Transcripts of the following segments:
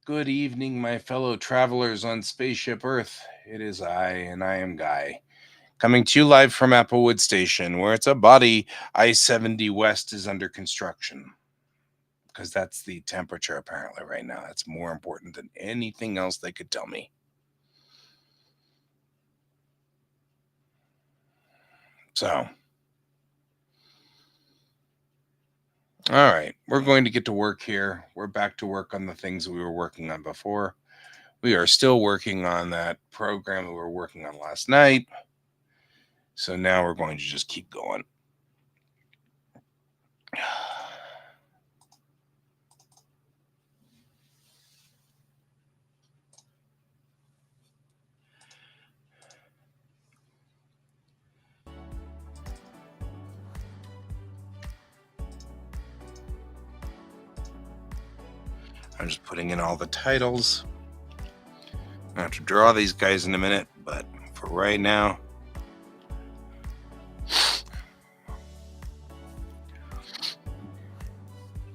Good evening, my fellow travelers on Spaceship Earth. It is I, and I am Guy, coming to you live from Applewood Station, where it's a body I 70 West is under construction. Because that's the temperature apparently right now. That's more important than anything else they could tell me. So, all right, we're going to get to work here. We're back to work on the things we were working on before. We are still working on that program that we were working on last night. So now we're going to just keep going. I'm just putting in all the titles. I have to draw these guys in a minute, but for right now,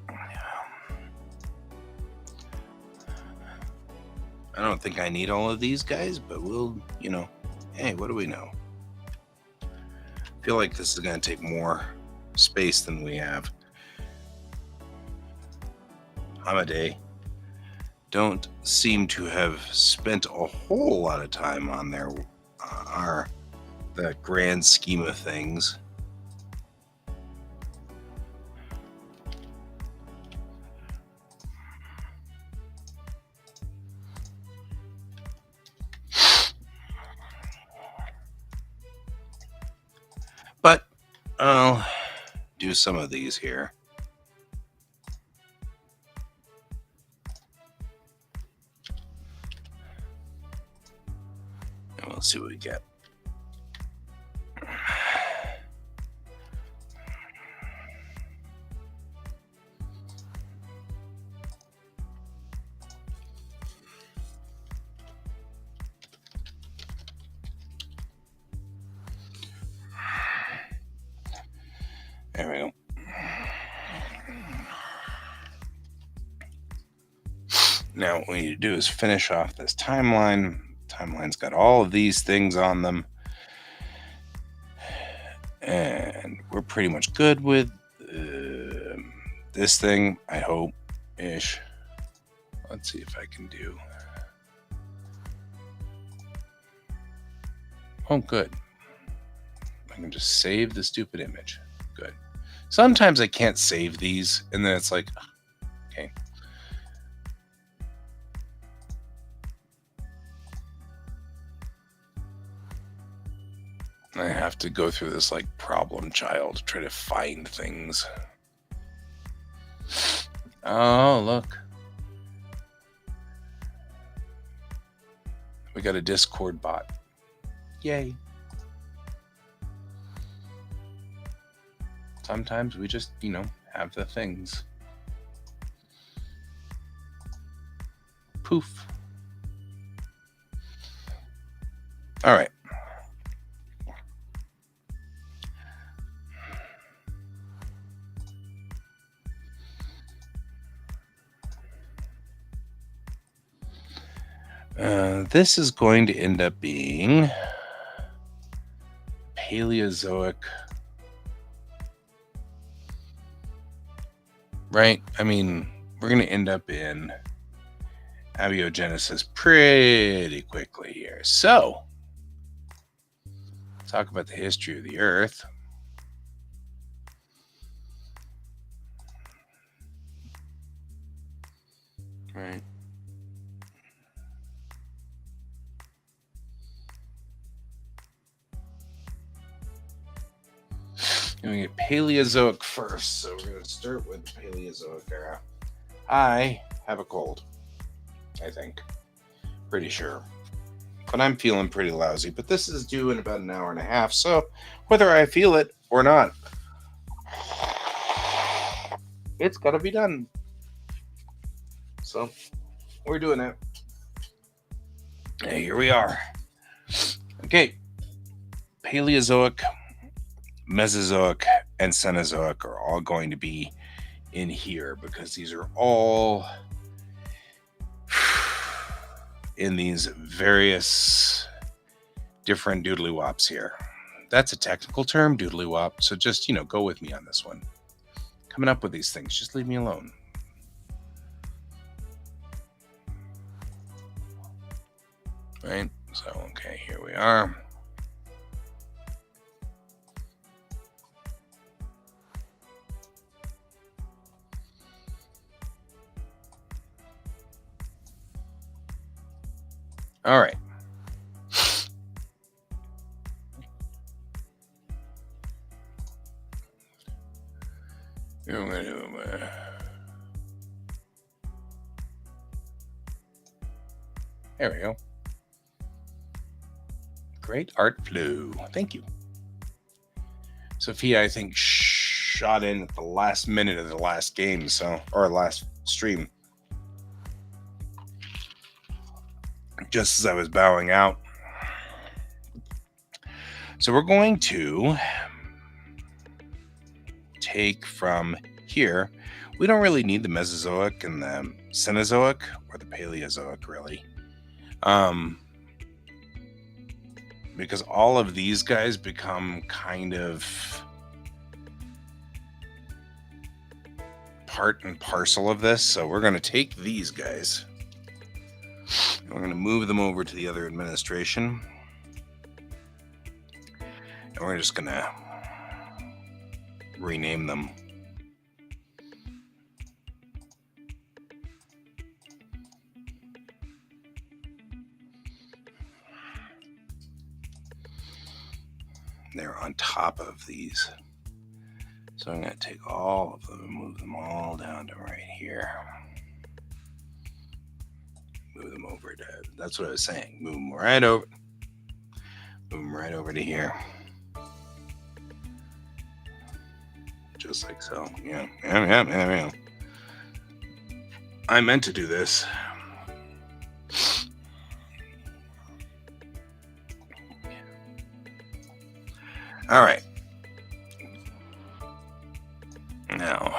I don't think I need all of these guys, but we'll, hey, what do we know? I feel like this is going to take more space than we have. Hamadeh don't seem to have spent a whole lot of time on the grand scheme of things. But I'll do some of these here. And we'll see what we get. There we go. Now what we need to do is finish off this timeline. Timeline's got all of these things on them. And we're pretty much good with this thing, I hope-ish. Let's see if I can do... Oh, good. I can just save the stupid image. Good. Sometimes I can't save these, and then it's like, okay. I have to go through this like problem child to try to find things. Oh, look. We got a Discord bot. Yay. Sometimes we just, have the things. Poof. All right. This is going to end up being Paleozoic, right? I mean, we're going to end up in abiogenesis pretty quickly here. So, talk about the history of the Earth. Right. And we get Paleozoic first, so we're going to start with the Paleozoic era. I have a cold, I think. Pretty sure. But I'm feeling pretty lousy. But this is due in about an hour and a half, so whether I feel it or not, it's got to be done. So, we're doing it. And here we are. Okay. Paleozoic, Mesozoic, and Cenozoic are all going to be in here because these are all in these various different doodly wops here. That's a technical term, doodly wop. So just, go with me on this one. Coming up with these things, just leave me alone. Right? So, okay, here we are. All right. There we go. Great art flow. Thank you. Sophia, I think, shot in at the last minute of the last game, or last stream. Just as I was bowing out. So we're going to take from here. We don't really need the Mesozoic and the Cenozoic or the Paleozoic, really. Because all of these guys become kind of part and parcel of this. So we're going to take these guys and we're going to move them over to the other administration. And we're just going to rename them. They're on top of these. So I'm going to take all of them and move them all down to right here. Move them over to, that's what I was saying. Move them right over. Move them right over to here. Just like so. Yeah. I meant to do this. All right. Now,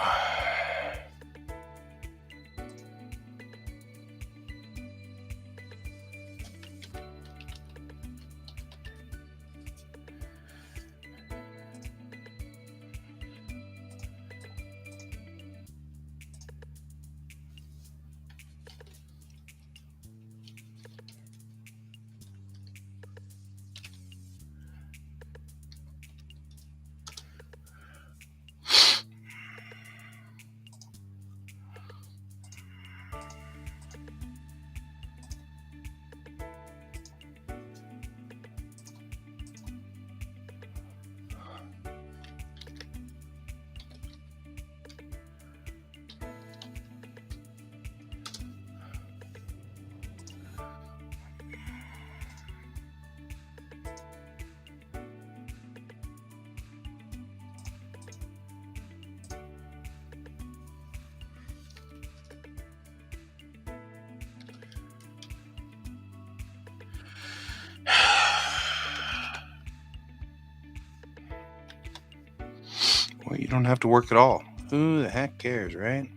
well, you don't have to work at all. Who the heck cares, right?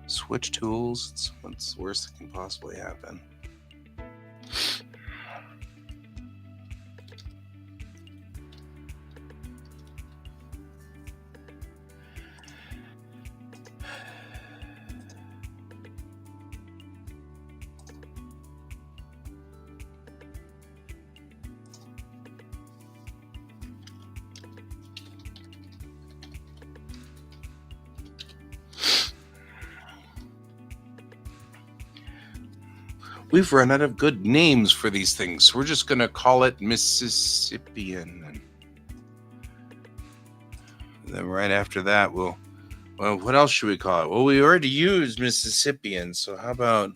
Switch tools. It's what's the worst that can possibly happen. We've run out of good names for these things, so we're just going to call it Mississippian. And then right after that, well, what else should we call it? Well, we already used Mississippian, so how about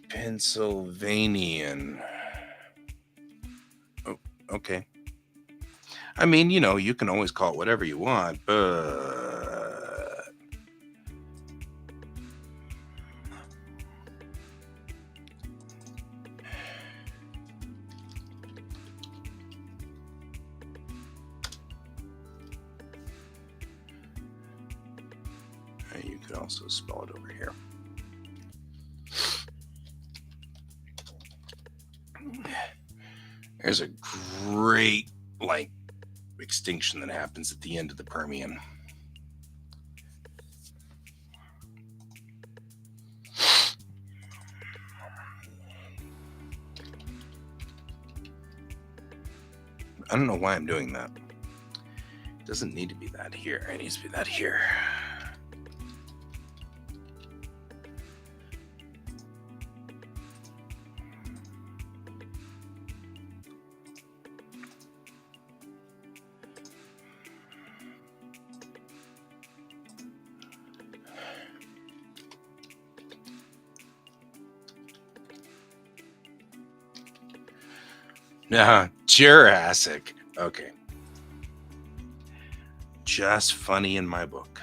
Pennsylvanian? Oh, okay. I mean, you can always call it whatever you want, but You could also spell it over here. There's a great, extinction that happens at the end of the Permian. I don't know why I'm doing that. It doesn't need to be that here. It needs to be that here. Jurassic. Okay. Just funny in my book.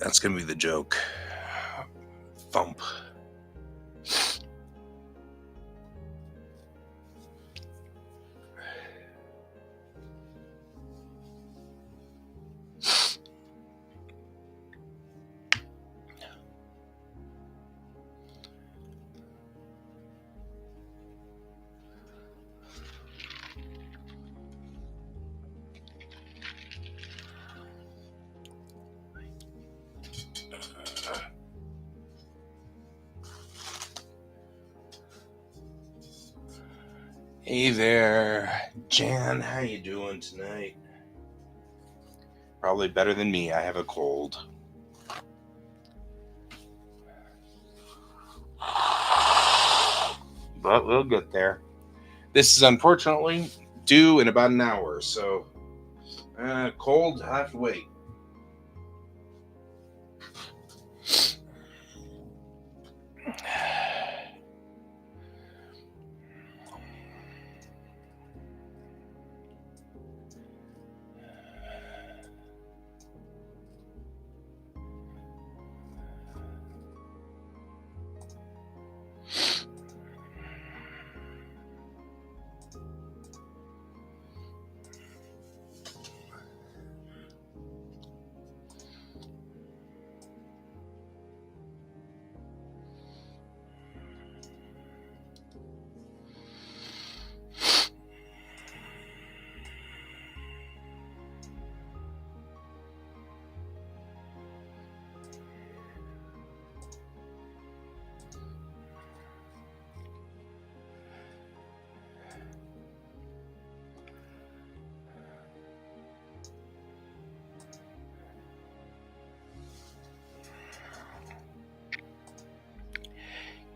That's going to be the joke. Thump. Hey there, Jan. How you doing tonight? Probably better than me. I have a cold. But we'll get there. This is unfortunately due in about an hour, so cold, I have to wait.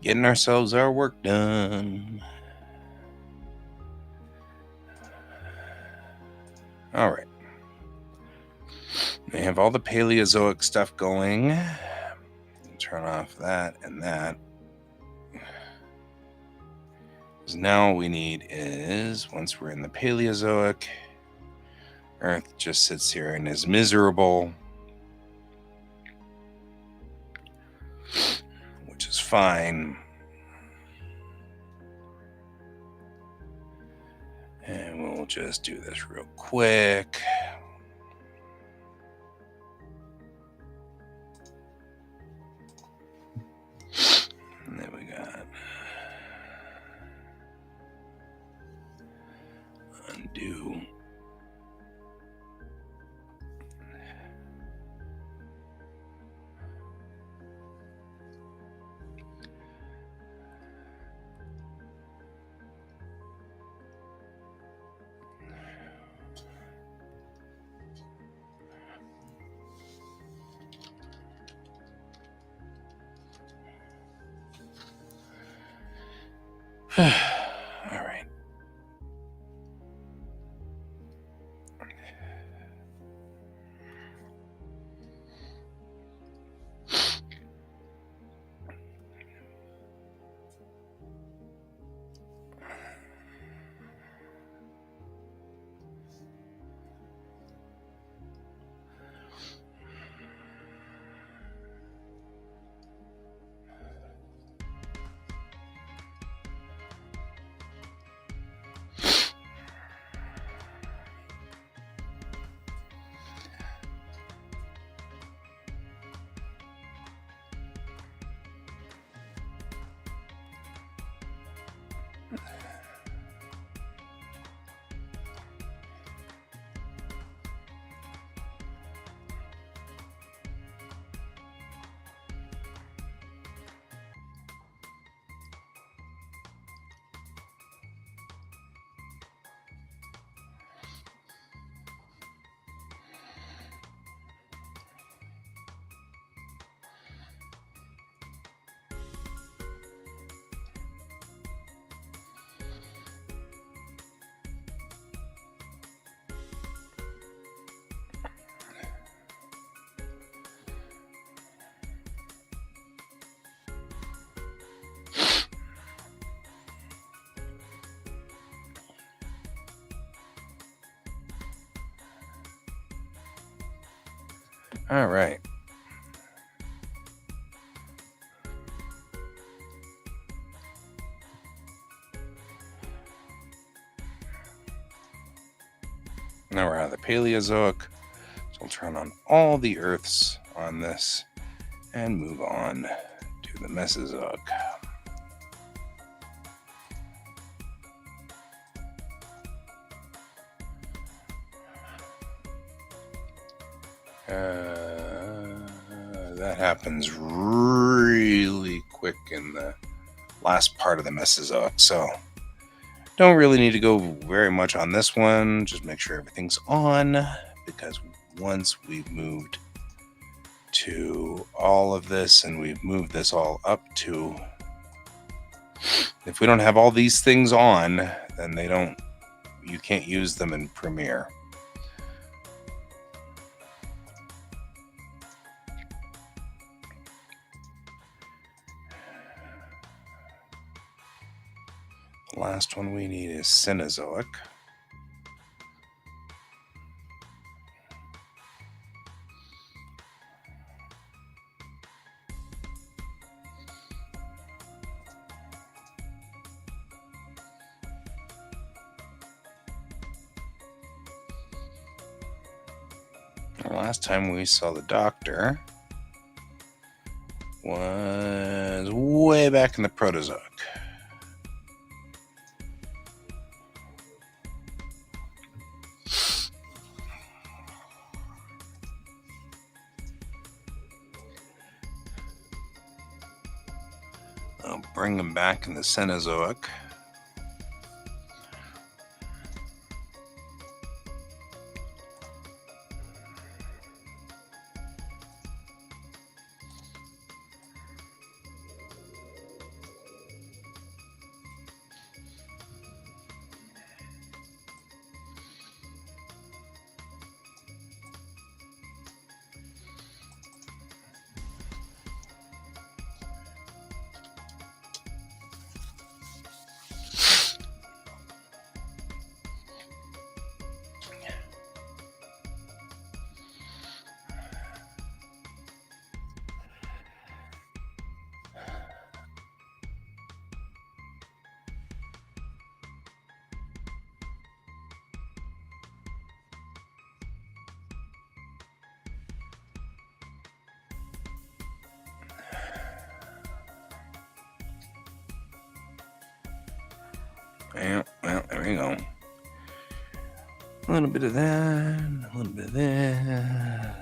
Getting ourselves our work done. All right. We have all the Paleozoic stuff going. Turn off that and that. Now all we need is, once we're in the Paleozoic, Earth just sits here and is miserable. which is fine. And we'll just do this real quick. And then we got undo. All right. All right. Now we're out of the Paleozoic. So we'll turn on all the Earths on this and move on to the Mesozoic. That happens really quick in the last part of the Mesozoic, so don't really need to go very much on this one. Just make sure everything's on, because once we've moved to all of this and we've moved this all up to, if we don't have all these things on, then you can't use them in Premiere. The last one we need is Cenozoic. The last time we saw the Doctor was way back in the Protozoic. I'll bring them back in the Cenozoic. Yeah, well, there we go. A little bit of that, a little bit of this.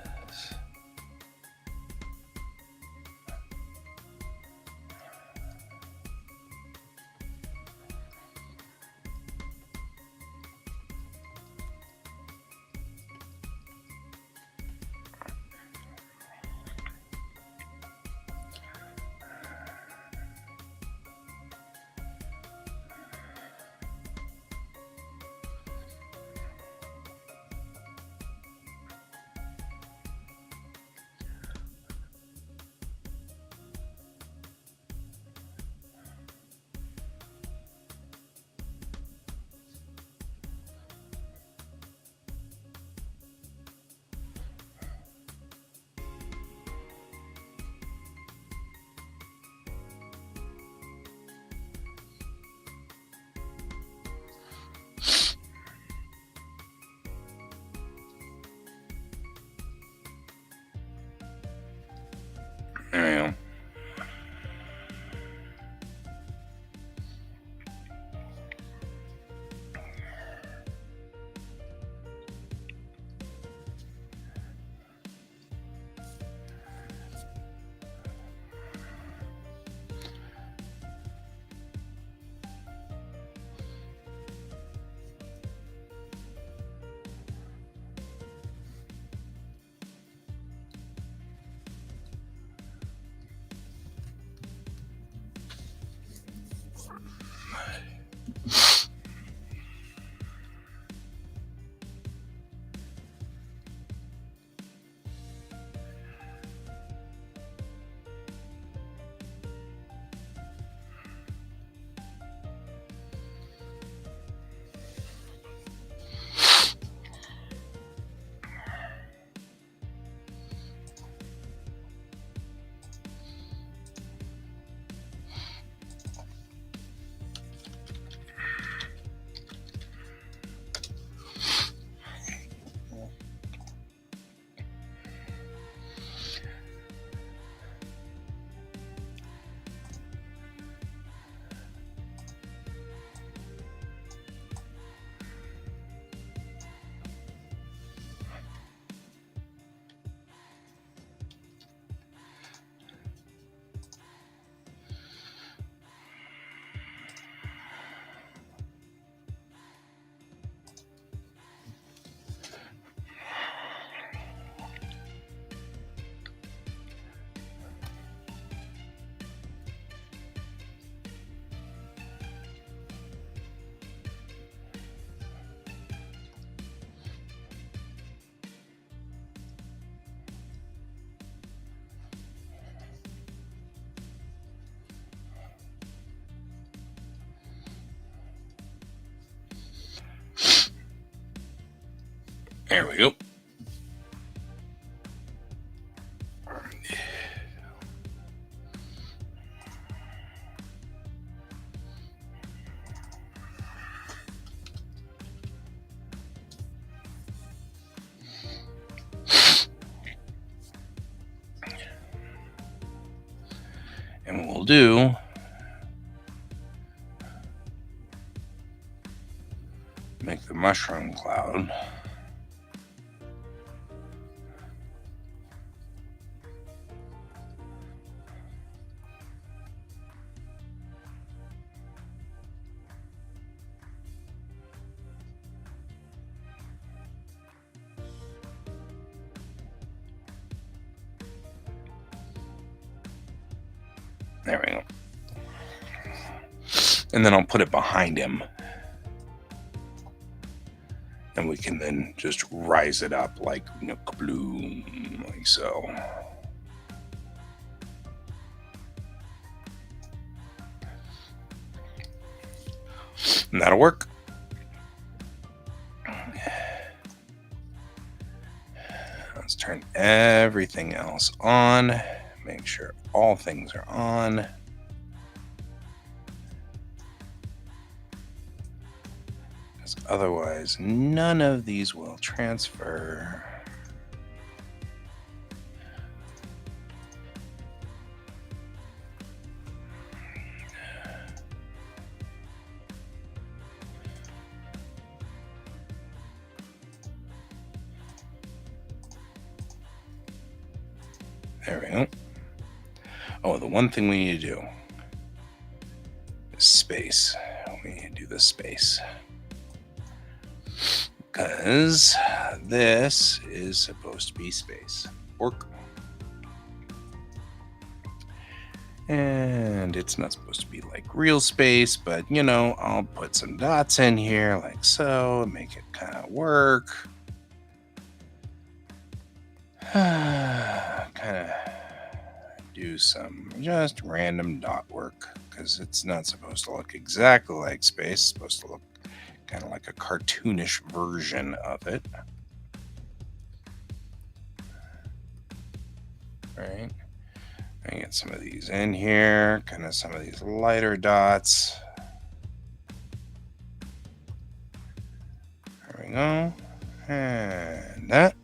There we go. There we go. And what we'll do, make the mushroom cloud. There we go. And then I'll put it behind him. And we can then just rise it up like, kabloom, like so. And that'll work. Let's turn everything else on. Make sure all things are on. Because otherwise, none of these will transfer. There we go. Oh, the one thing we need to do is space. We need to do the space. Because this is supposed to be space. Work. And it's not supposed to be like real space, but I'll put some dots in here like so, make it kind of work. Kind of do some just random dot work because it's not supposed to look exactly like space. It's supposed to look kind of like a cartoonish version of it. Right. I get some of these in here, kind of some of these lighter dots. There we go. And that.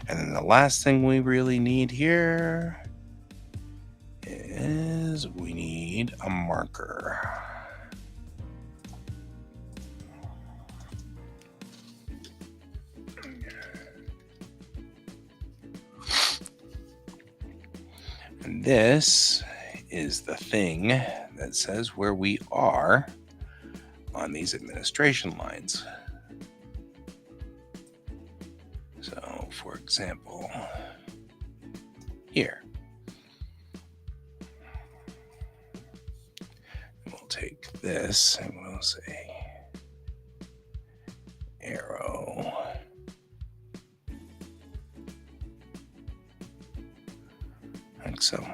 And then the last thing we really need here is we need a marker. And this is the thing that says where we are on these administration lines. So, for example, here, we'll take this and we'll say arrow. Like so.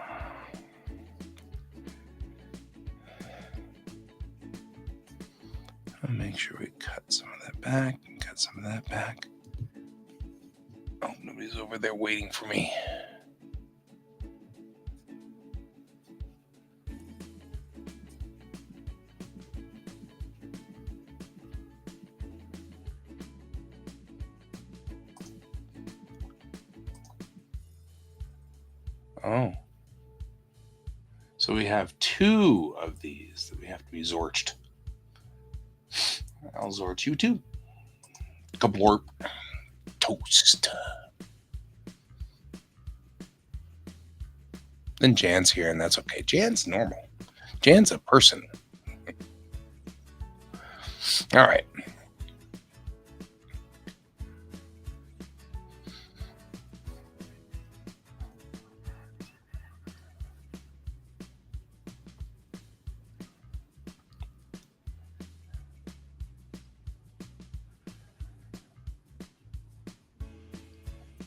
I'll make sure we cut some of that back and cut some of that back. Oh, nobody's over there waiting for me. Oh. So we have two of these that we have to be zorched. I'll zorch you too. Kablorp. Toast. Then Jan's here, and that's okay. Jan's normal. Jan's a person. All right.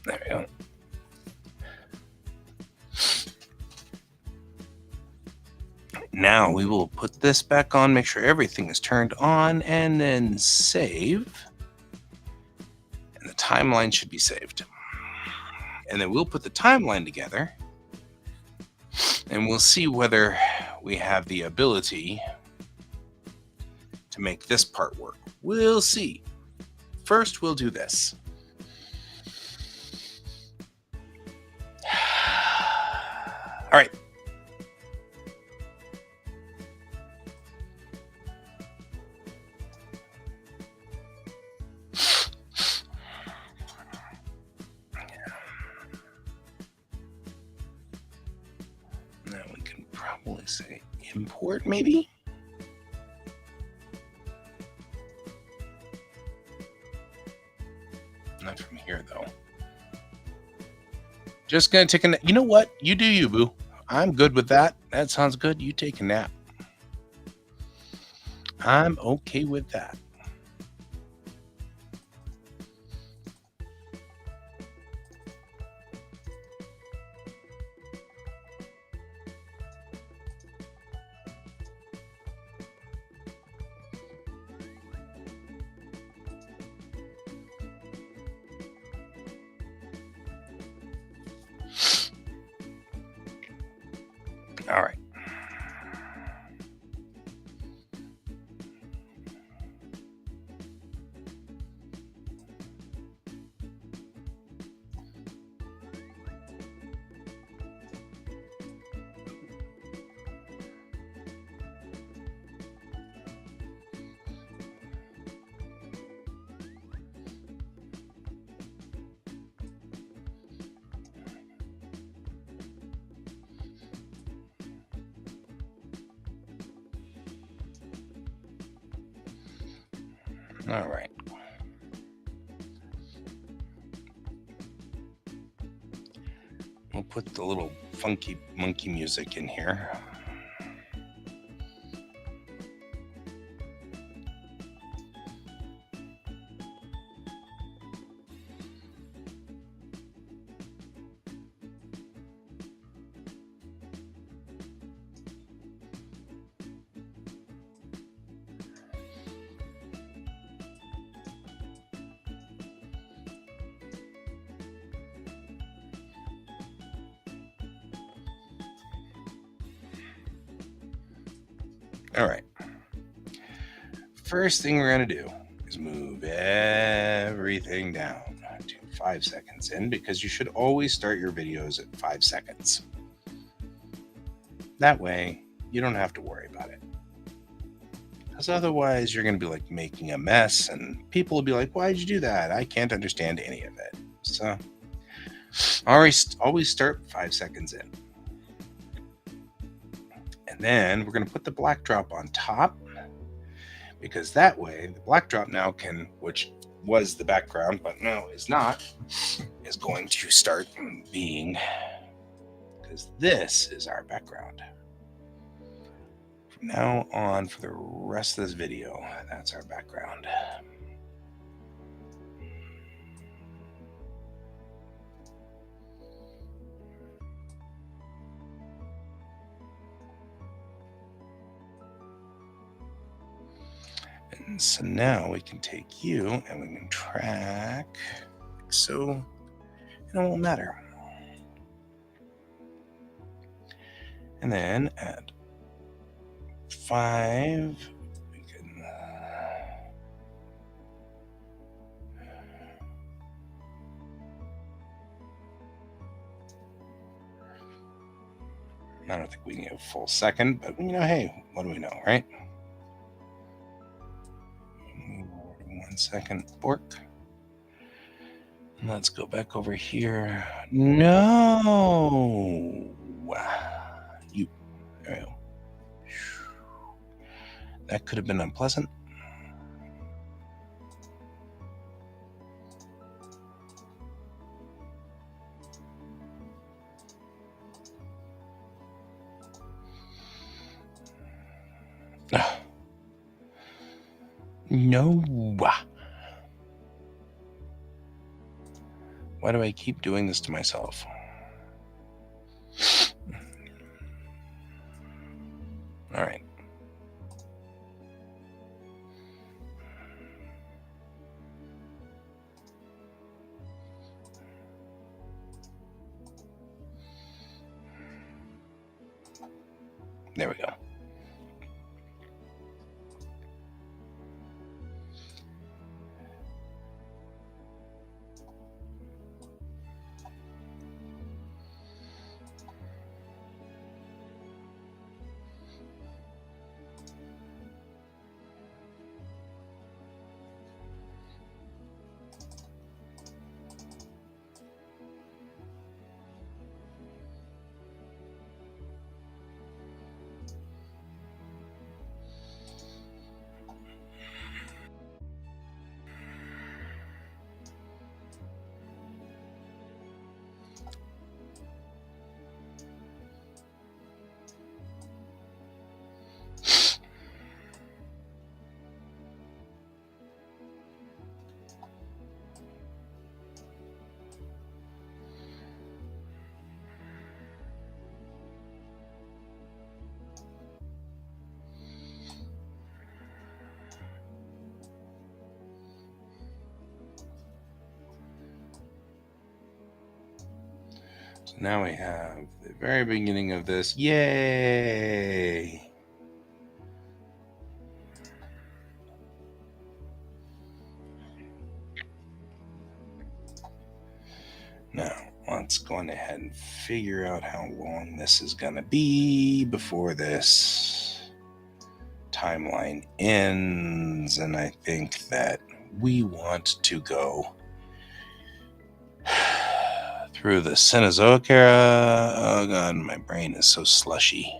There we go. Now we will put this back on, make sure everything is turned on, and then save. And the timeline should be saved. And then we'll put the timeline together, and we'll see whether we have the ability to make this part work. We'll see. First, we'll do this. All right. Now we can probably say import, maybe? Not from here, though. Just gonna take a nap. You know what? You do you, boo. I'm good with that. That sounds good. You take a nap. I'm okay with that. All right. All right. We'll put the little funky monkey music in here. All right. First thing we're going to do is move everything down to 5 seconds in, because you should always start your videos at 5 seconds. That way, you don't have to worry about it. Because otherwise, you're going to be like making a mess, and people will be like, why'd you do that? I can't understand any of it. So, always start 5 seconds in. And then we're going to put the black drop on top, because that way the black drop now can, which was the background, but no, is not, is going to start being, because this is our background. From now on, for the rest of this video, that's our background. And so now we can take you and we can track like so, and it won't matter. And then at 5, we can I don't think we need a full second, but hey, what do we know, right? 1 second, bork. Let's go back over here. No! You. There we go. That could have been unpleasant. No. Why do I keep doing this to myself? All right. There we go. So now we have the very beginning of this. Yay! Now, let's go on ahead and figure out how long this is going to be before this timeline ends. And I think that we want to go through the Cenozoic era. Oh god, my brain is so slushy.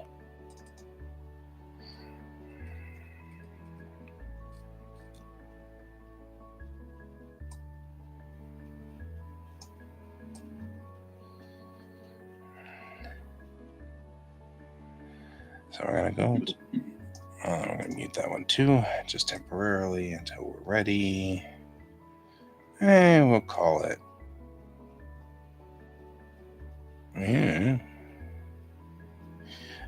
So we're going to go. I'm going to mute that one too, just temporarily until we're ready. And we'll call it. Yeah.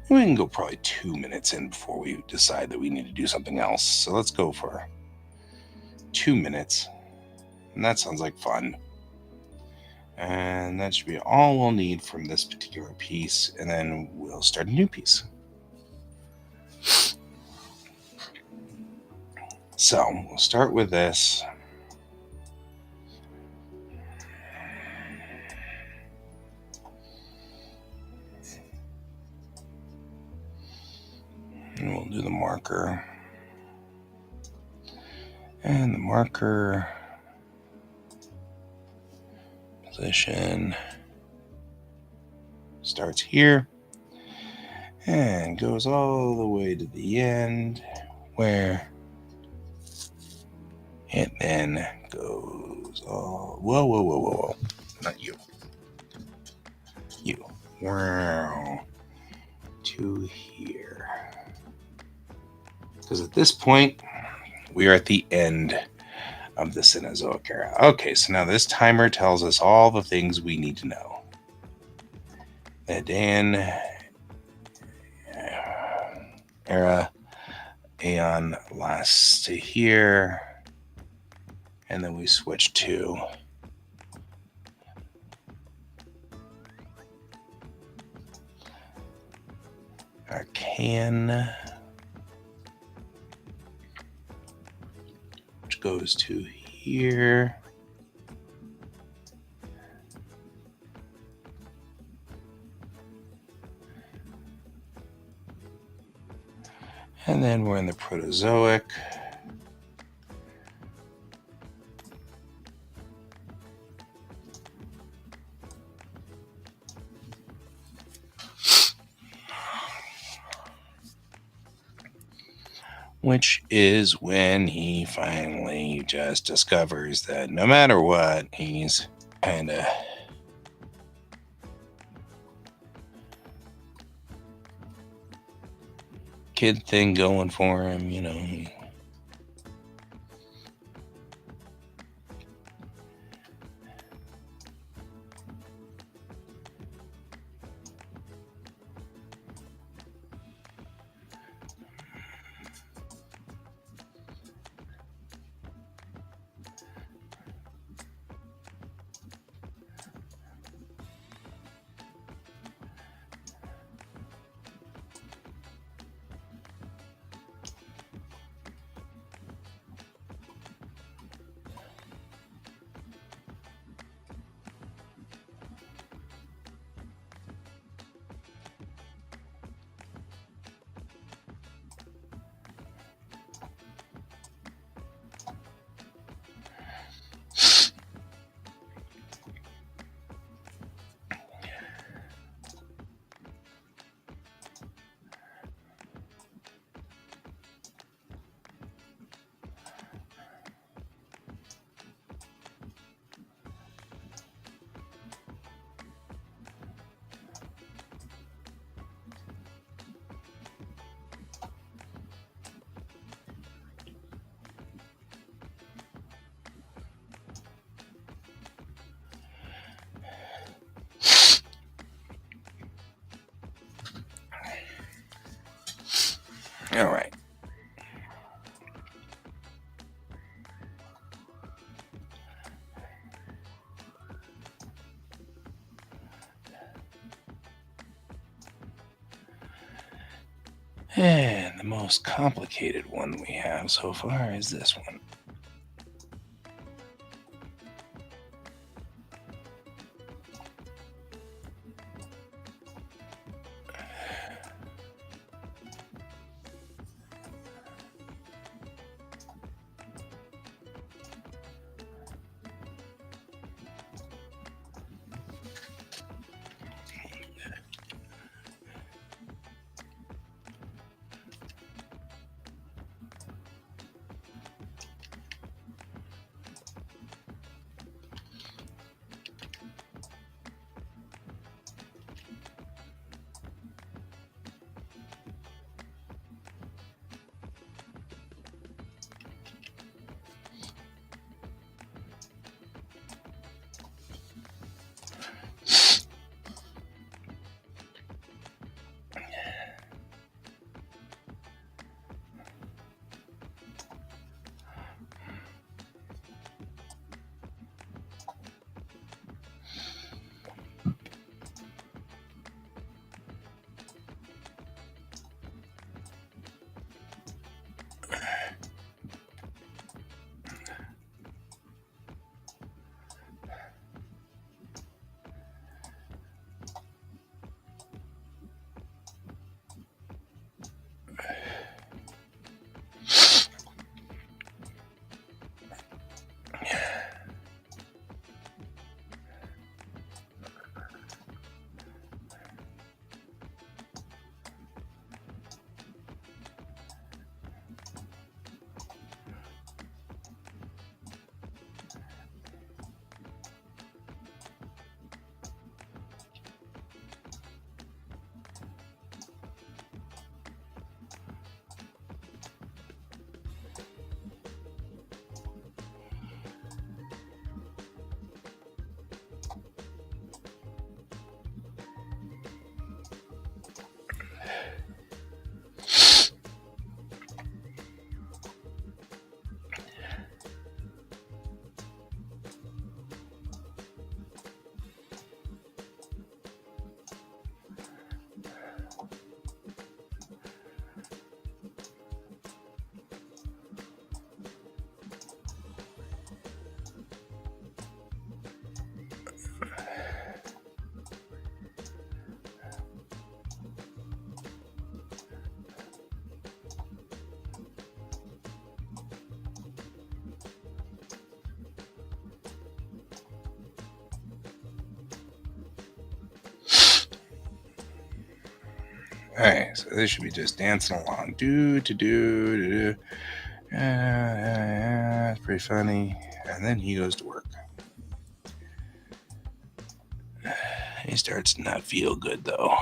We can go probably 2 minutes in before we decide that we need to do something else. So let's go for 2 minutes. And that sounds like fun. And that should be all we'll need from this particular piece. And then we'll start a new piece. So we'll start with this. And we'll do the marker. And the marker position starts here and goes all the way to the end where it then goes all... Whoa. Not you. You. Wow. To here. Because at this point, we are at the end of the Cenozoic era. Okay, so now this timer tells us all the things we need to know. The Hadean era, Aeon lasts to here, and then we switch to Archaean, which goes to here. And then we're in the Proterozoic. Which is when he finally just discovers that no matter what, he's kind of kid thing going for him, you know. All right. And the most complicated one we have so far is this one. Alright, so they should be just dancing along. Do. It's pretty funny. And then he goes to work. He starts to not feel good, though.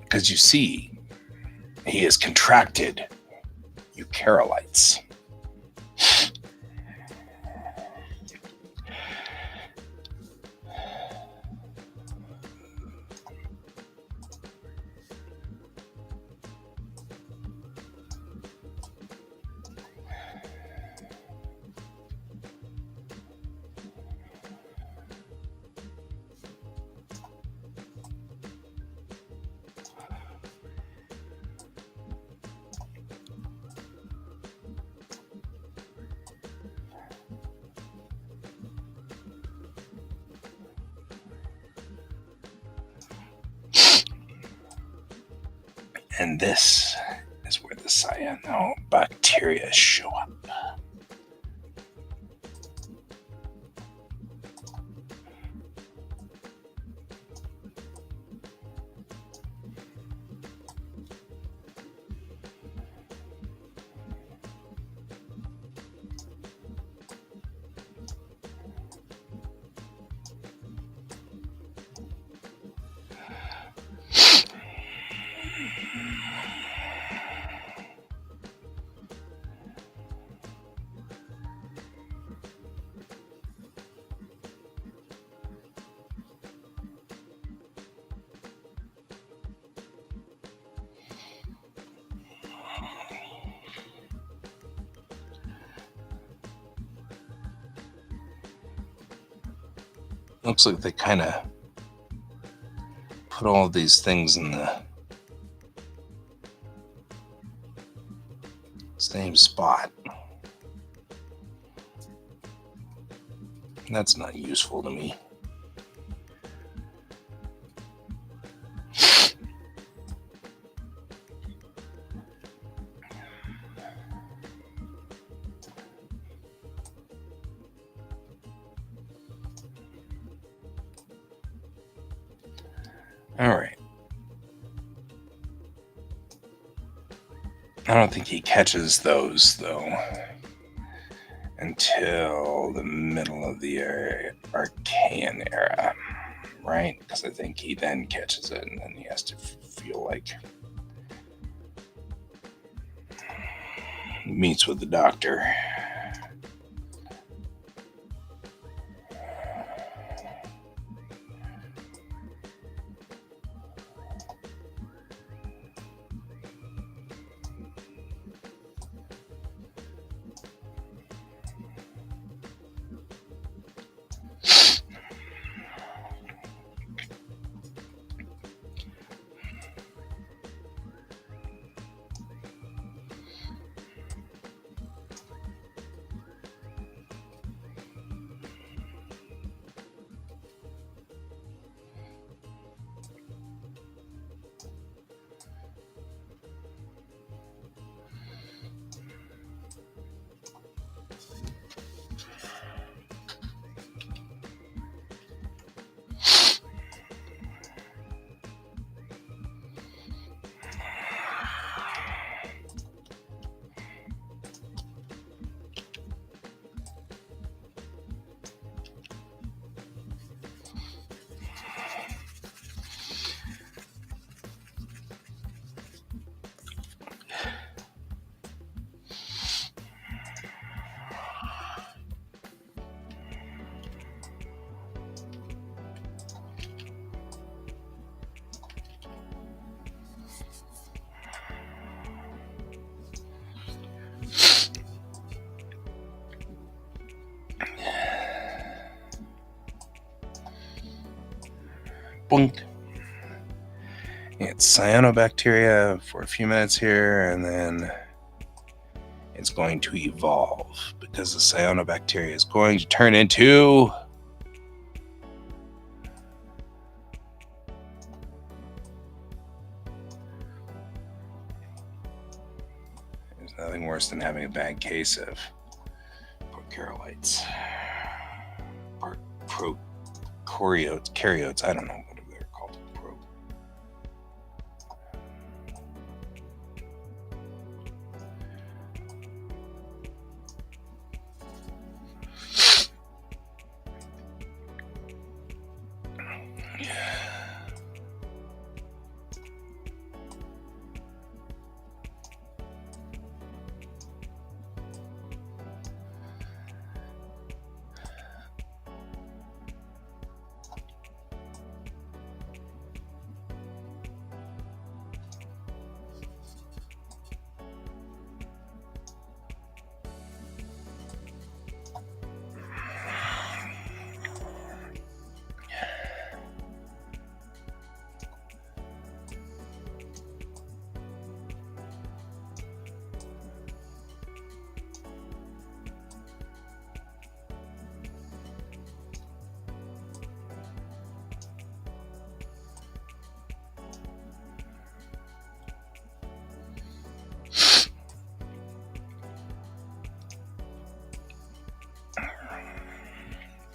Because you see, he has contracted eukaryotes. And this is where the cyanobacteria show up. Looks like they kind of put all these things in the same spot. That's not useful to me. All right. I don't think he catches those, though, until the middle of the Archean era, right? Because I think he then catches it, and then he has to feel like he meets with the doctor. Boink. It's cyanobacteria for a few minutes here, and then it's going to evolve because the cyanobacteria is going to turn into there's nothing worse than having a bad case of prokaryotes. caryotes. I don't know what they're called.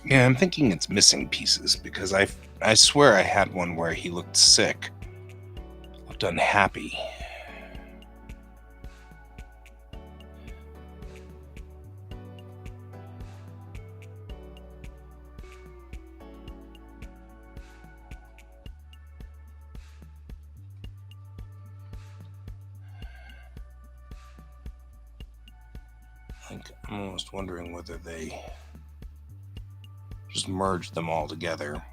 Yeah, I'm thinking it's missing pieces because I swear I had one where he looked sick, looked unhappy. I'm almost wondering whether they just merged them all together.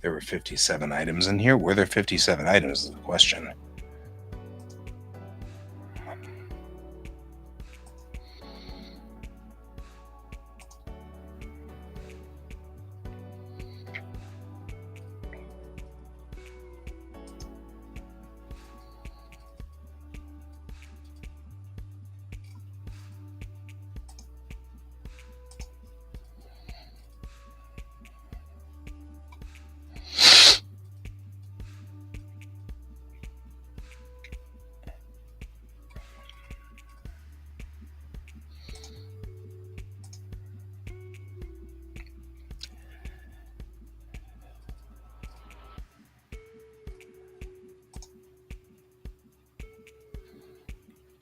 There were 57 items in here. Were there 57 items is the question.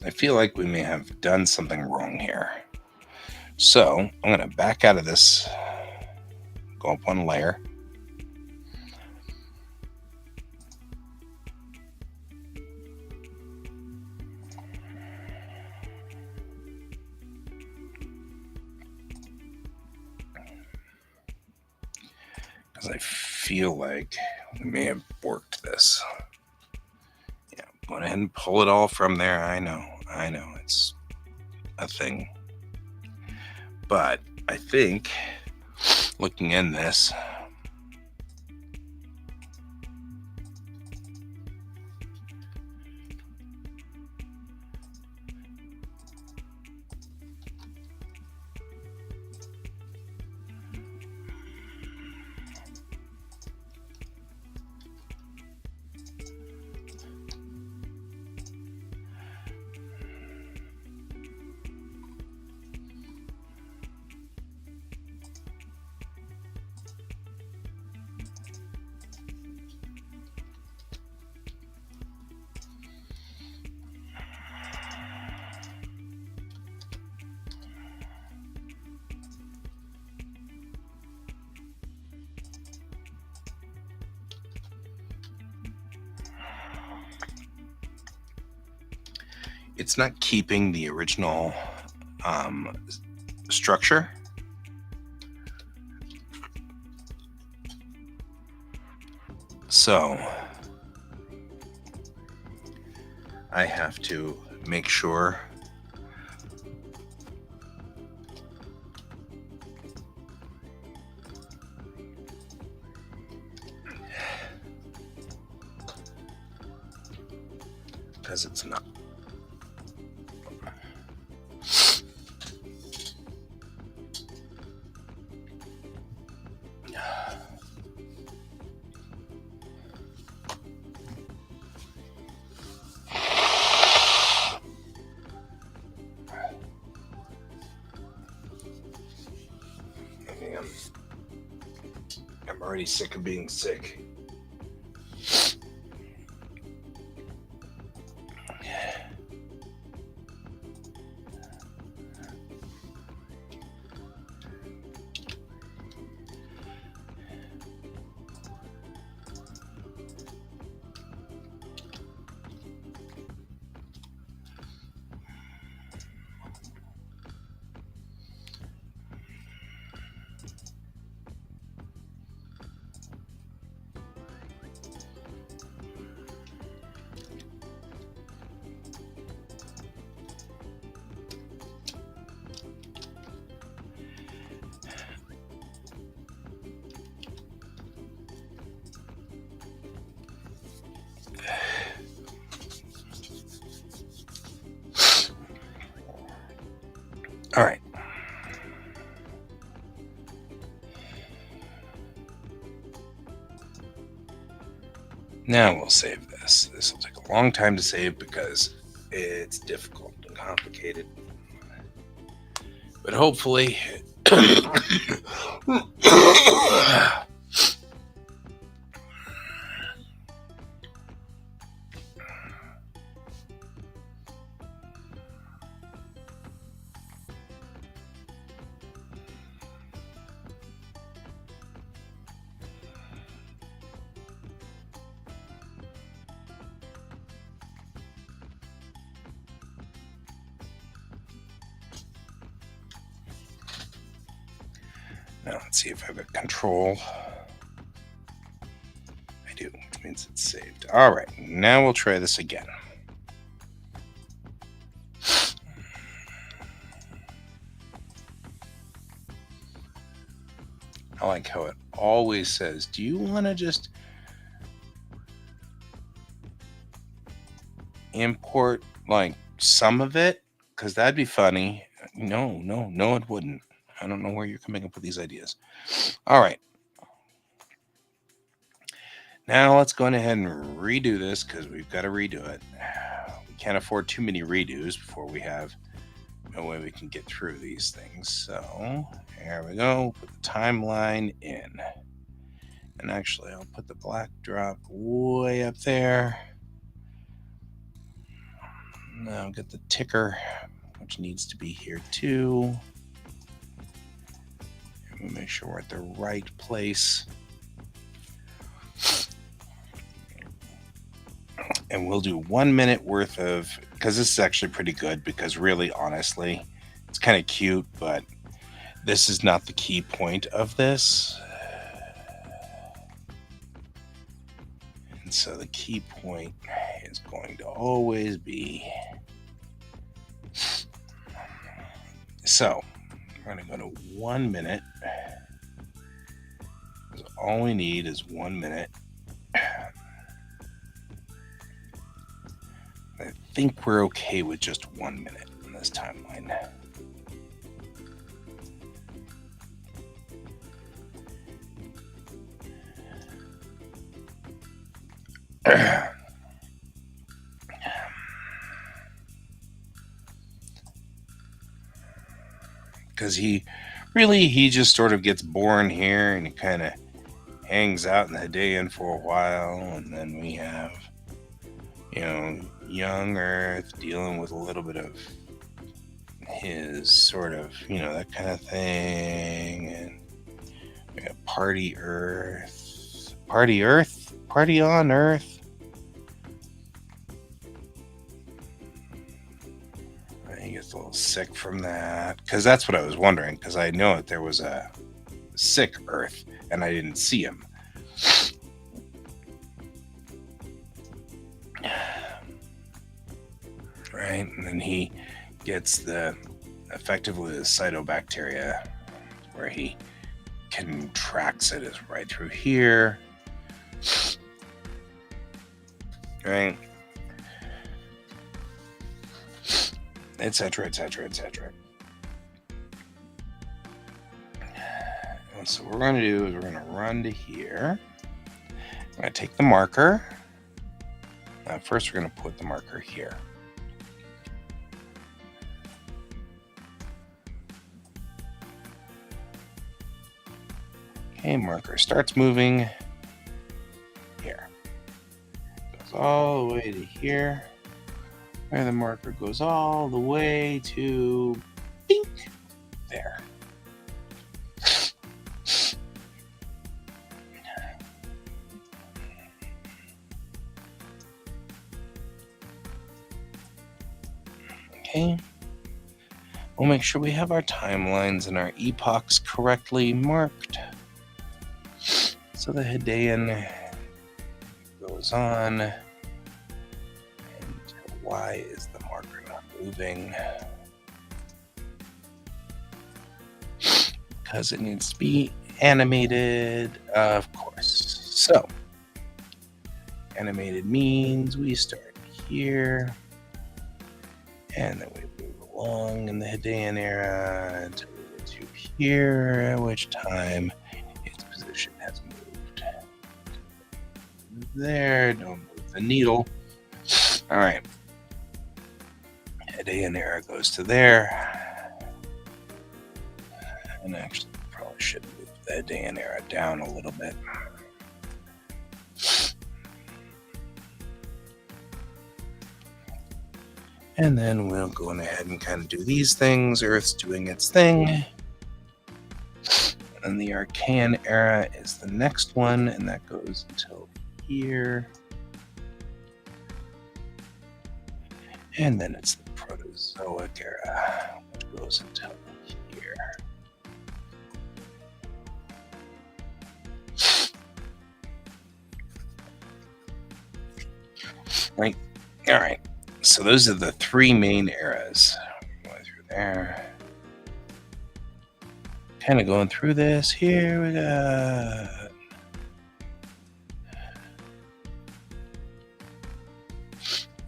I feel like we may have done something wrong here. So I'm going to back out of this, go up one layer. Because I feel like we may have worked this. Yeah, go ahead and pull it all from there. I know, it's a thing. But I think, looking in this, it's not keeping the original structure. So I have to make sure because it's not. already sick of being sick. All right. Now we'll save this. This will take a long time to save because it's difficult and complicated. But hopefully... Now let's see if I've got control. I do, which means it's saved. All right, now we'll try this again. I like how it always says, do you want to just import like some of it? Because that'd be funny. No, it wouldn't. I don't know where you're coming up with these ideas. All right. Now let's go ahead and redo this because we've got to redo it. We can't afford too many redos before we have no way we can get through these things. So here we go. Put the timeline in. And actually, I'll put the black drop way up there. Now get the ticker, which needs to be here too. And we'll make sure we're at the right place. And we'll do 1 minute worth of, because this is actually pretty good, because really, honestly, it's kind of cute, but this is not the key point of this. And so the key point is going to always be, so we're going to go to 1 minute. All we need is 1 minute. I think we're okay with just 1 minute in this timeline. Because he just sort of gets born here and he kind of hangs out in the Hadean for a while, and then we have, young Earth dealing with a little bit of his sort of, that kind of thing, and we have party on Earth. He gets a little sick from that, because that's what I was wondering, because I know that there was a sick Earth and I didn't see him. Right, and then he gets effectively the cytobacteria, where he contracts it, is right through here. Right, etc. And so what we're going to do is we're going to run to here. I'm going to take the marker. First, we're going to put the marker here. Okay, marker starts moving here. Goes all the way to here. Where the marker goes all the way to bink, there. Okay. We'll make sure we have our timelines and our epochs correctly marked. So the Hadean goes on. And why is the marker not moving? Because it needs to be animated, of course. So, animated means we start here, and then we move along in the Hadean era until we get to here, at which time its position has moved. There, don't move the needle. All right. Hadean era goes to there. And actually, probably should move the Hadean era down a little bit. And then we'll go ahead and kind of do these things. Earth's doing its thing. And the Archaean era is the next one, and that goes until here. And then it's the Proterozoic era, which goes until here. Right. All right. So those are the three main eras. Going through there. Kind of going through this. Here we got.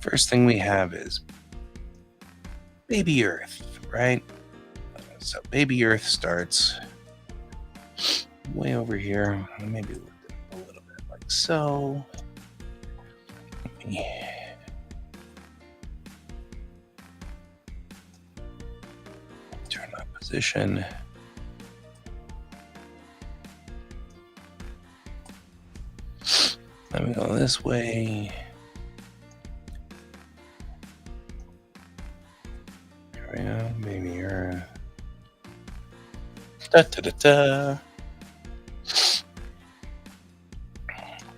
First thing we have is baby Earth, right? So baby Earth starts way over here. Maybe a little bit like so. Turn on position. Let me go this way. There we go, baby Earth. Da da da da.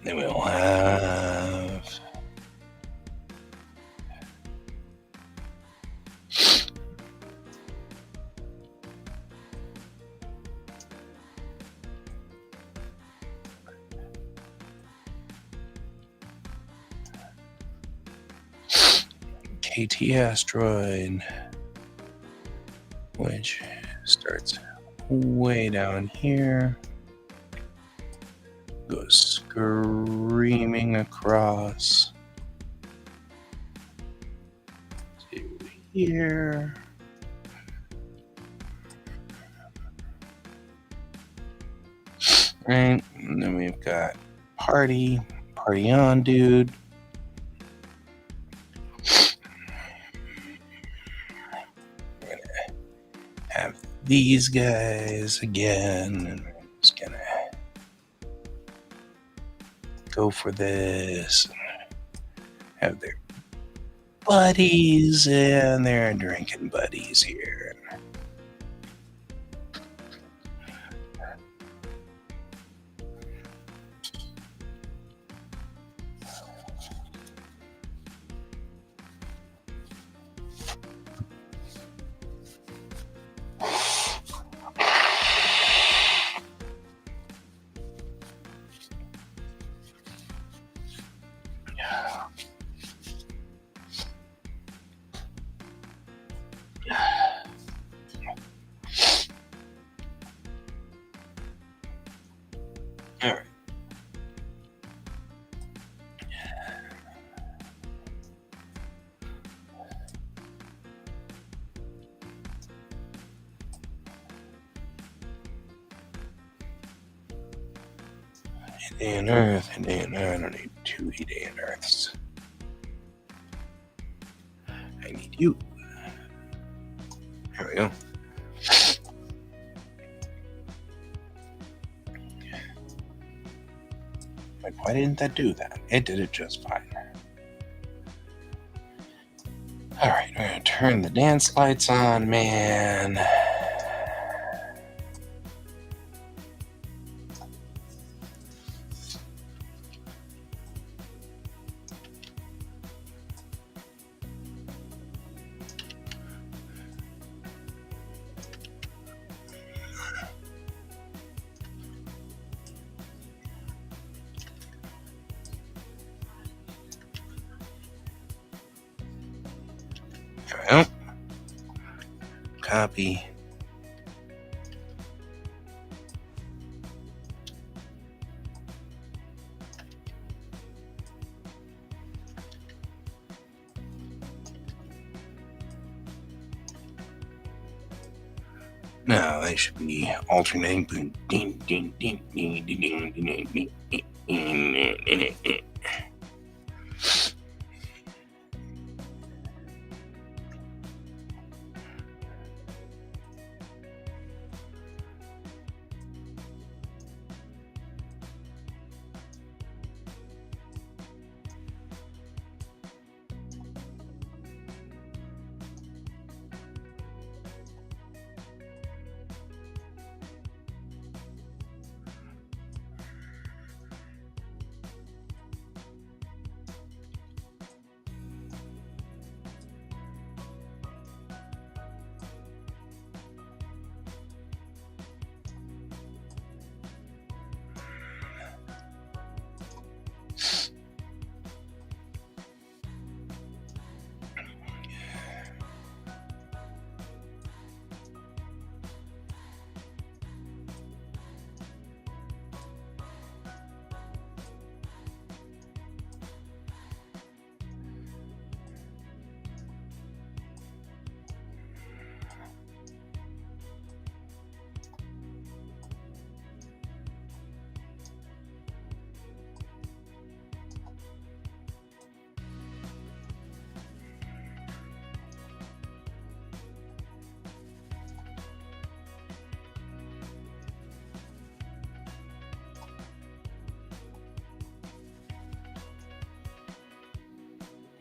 Then we'll have KT asteroid, which starts way down here, goes screaming across to here. Right, and then we've got party on, dude. We're gonna have these guys again, and we're just gonna go for this. Have their buddies, and they're drinking buddies here. All right. Hadean Earth, Hadean Earth. I don't need two Hadean Earths. I need you. There we go. Why didn't that do that? It did it just fine. All right, we're gonna turn the dance lights on, man. Well, copy. No, they should be alternating.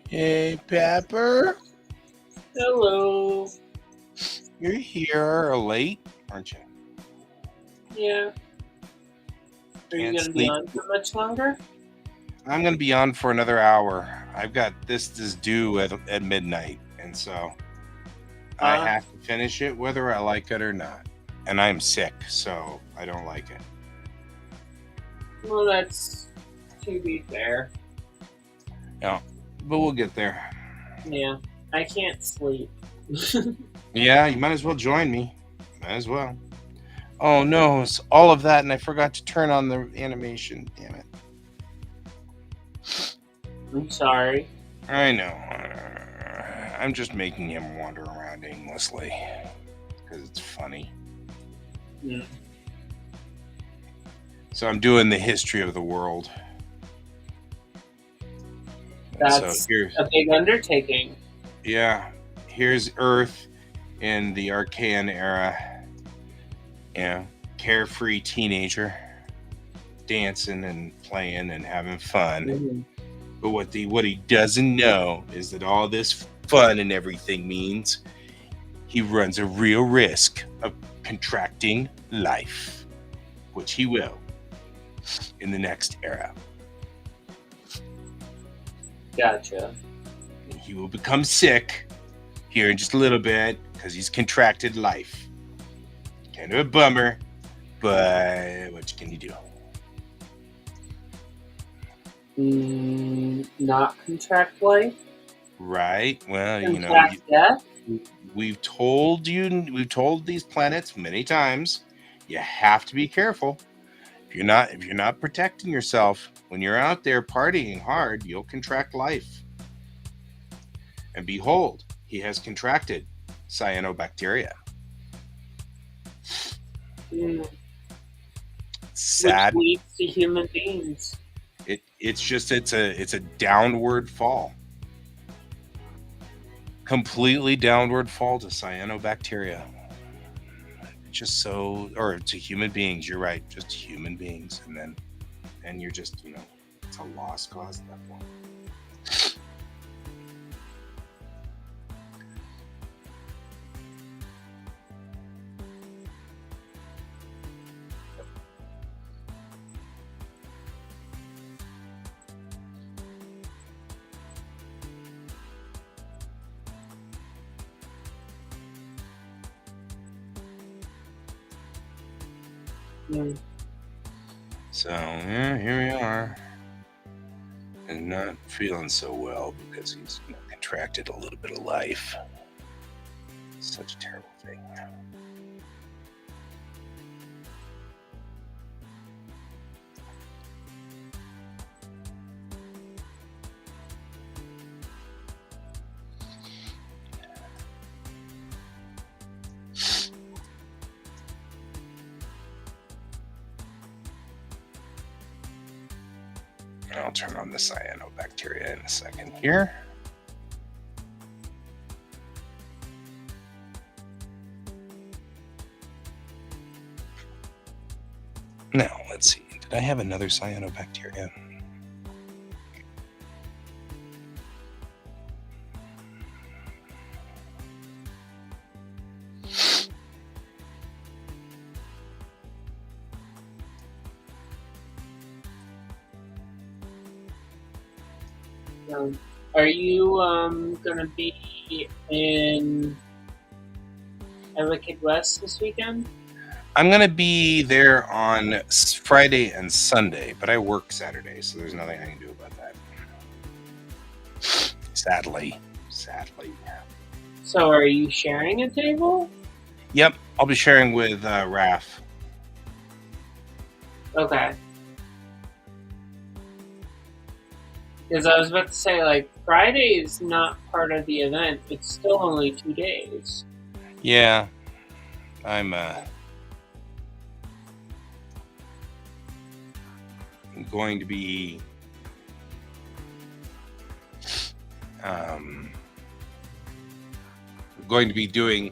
Hey, Pepper. Hello. You're here late, aren't you? Yeah. Are you Can't going to be sleep. on for much longer? I'm going to be on for another hour. I've got this is due at midnight, and so I have to finish it whether I like it or not. And I'm sick, so I don't like it. Well, that's to be fair. Yeah, but we'll get there. Yeah. I can't sleep. Yeah, you might as well join me. Might as well. Oh no, it's all of that, and I forgot to turn on the animation. Damn it. I'm sorry. I know. I'm just making him wander around aimlessly because it's funny. Yeah. So I'm doing the history of the world. And That's so here's, a big undertaking. yeah, here's Earth in the Archean era. Yeah, carefree teenager, dancing and playing and having fun. Mm-hmm. But what he doesn't know is that all this fun and everything means he runs a real risk of contracting life, which he will in the next era. Gotcha. And he will become sick here in just a little bit because he's contracted life. Kind of a bummer, but what can you do? Not contract life? Right? Well, Contract death? we've told these planets many times, you have to be careful. If you're not protecting yourself when you're out there partying hard, you'll contract life. And behold, he has contracted cyanobacteria. Sad. Which leads to human beings. It's a downward fall. Completely downward fall to cyanobacteria. Just so, or to human beings, you're right, just human beings. And you're just, It's a lost cause, that one. Mm. So, yeah, here we are. And not feeling so well because he's contracted a little bit of life. Such a terrible thing. I'll turn on the cyanobacteria in a second here. Now, let's see. Did I have another cyanobacteria? Are you gonna be in Wicked West this weekend? I'm going to be there on Friday and Sunday, but I work Saturday, so there's nothing I can do about that. Sadly. So are you sharing a table? Yep, I'll be sharing with Raph. Okay. Because I was about to say, like, Friday is not part of the event. It's still only 2 days. Yeah, I'm going to be doing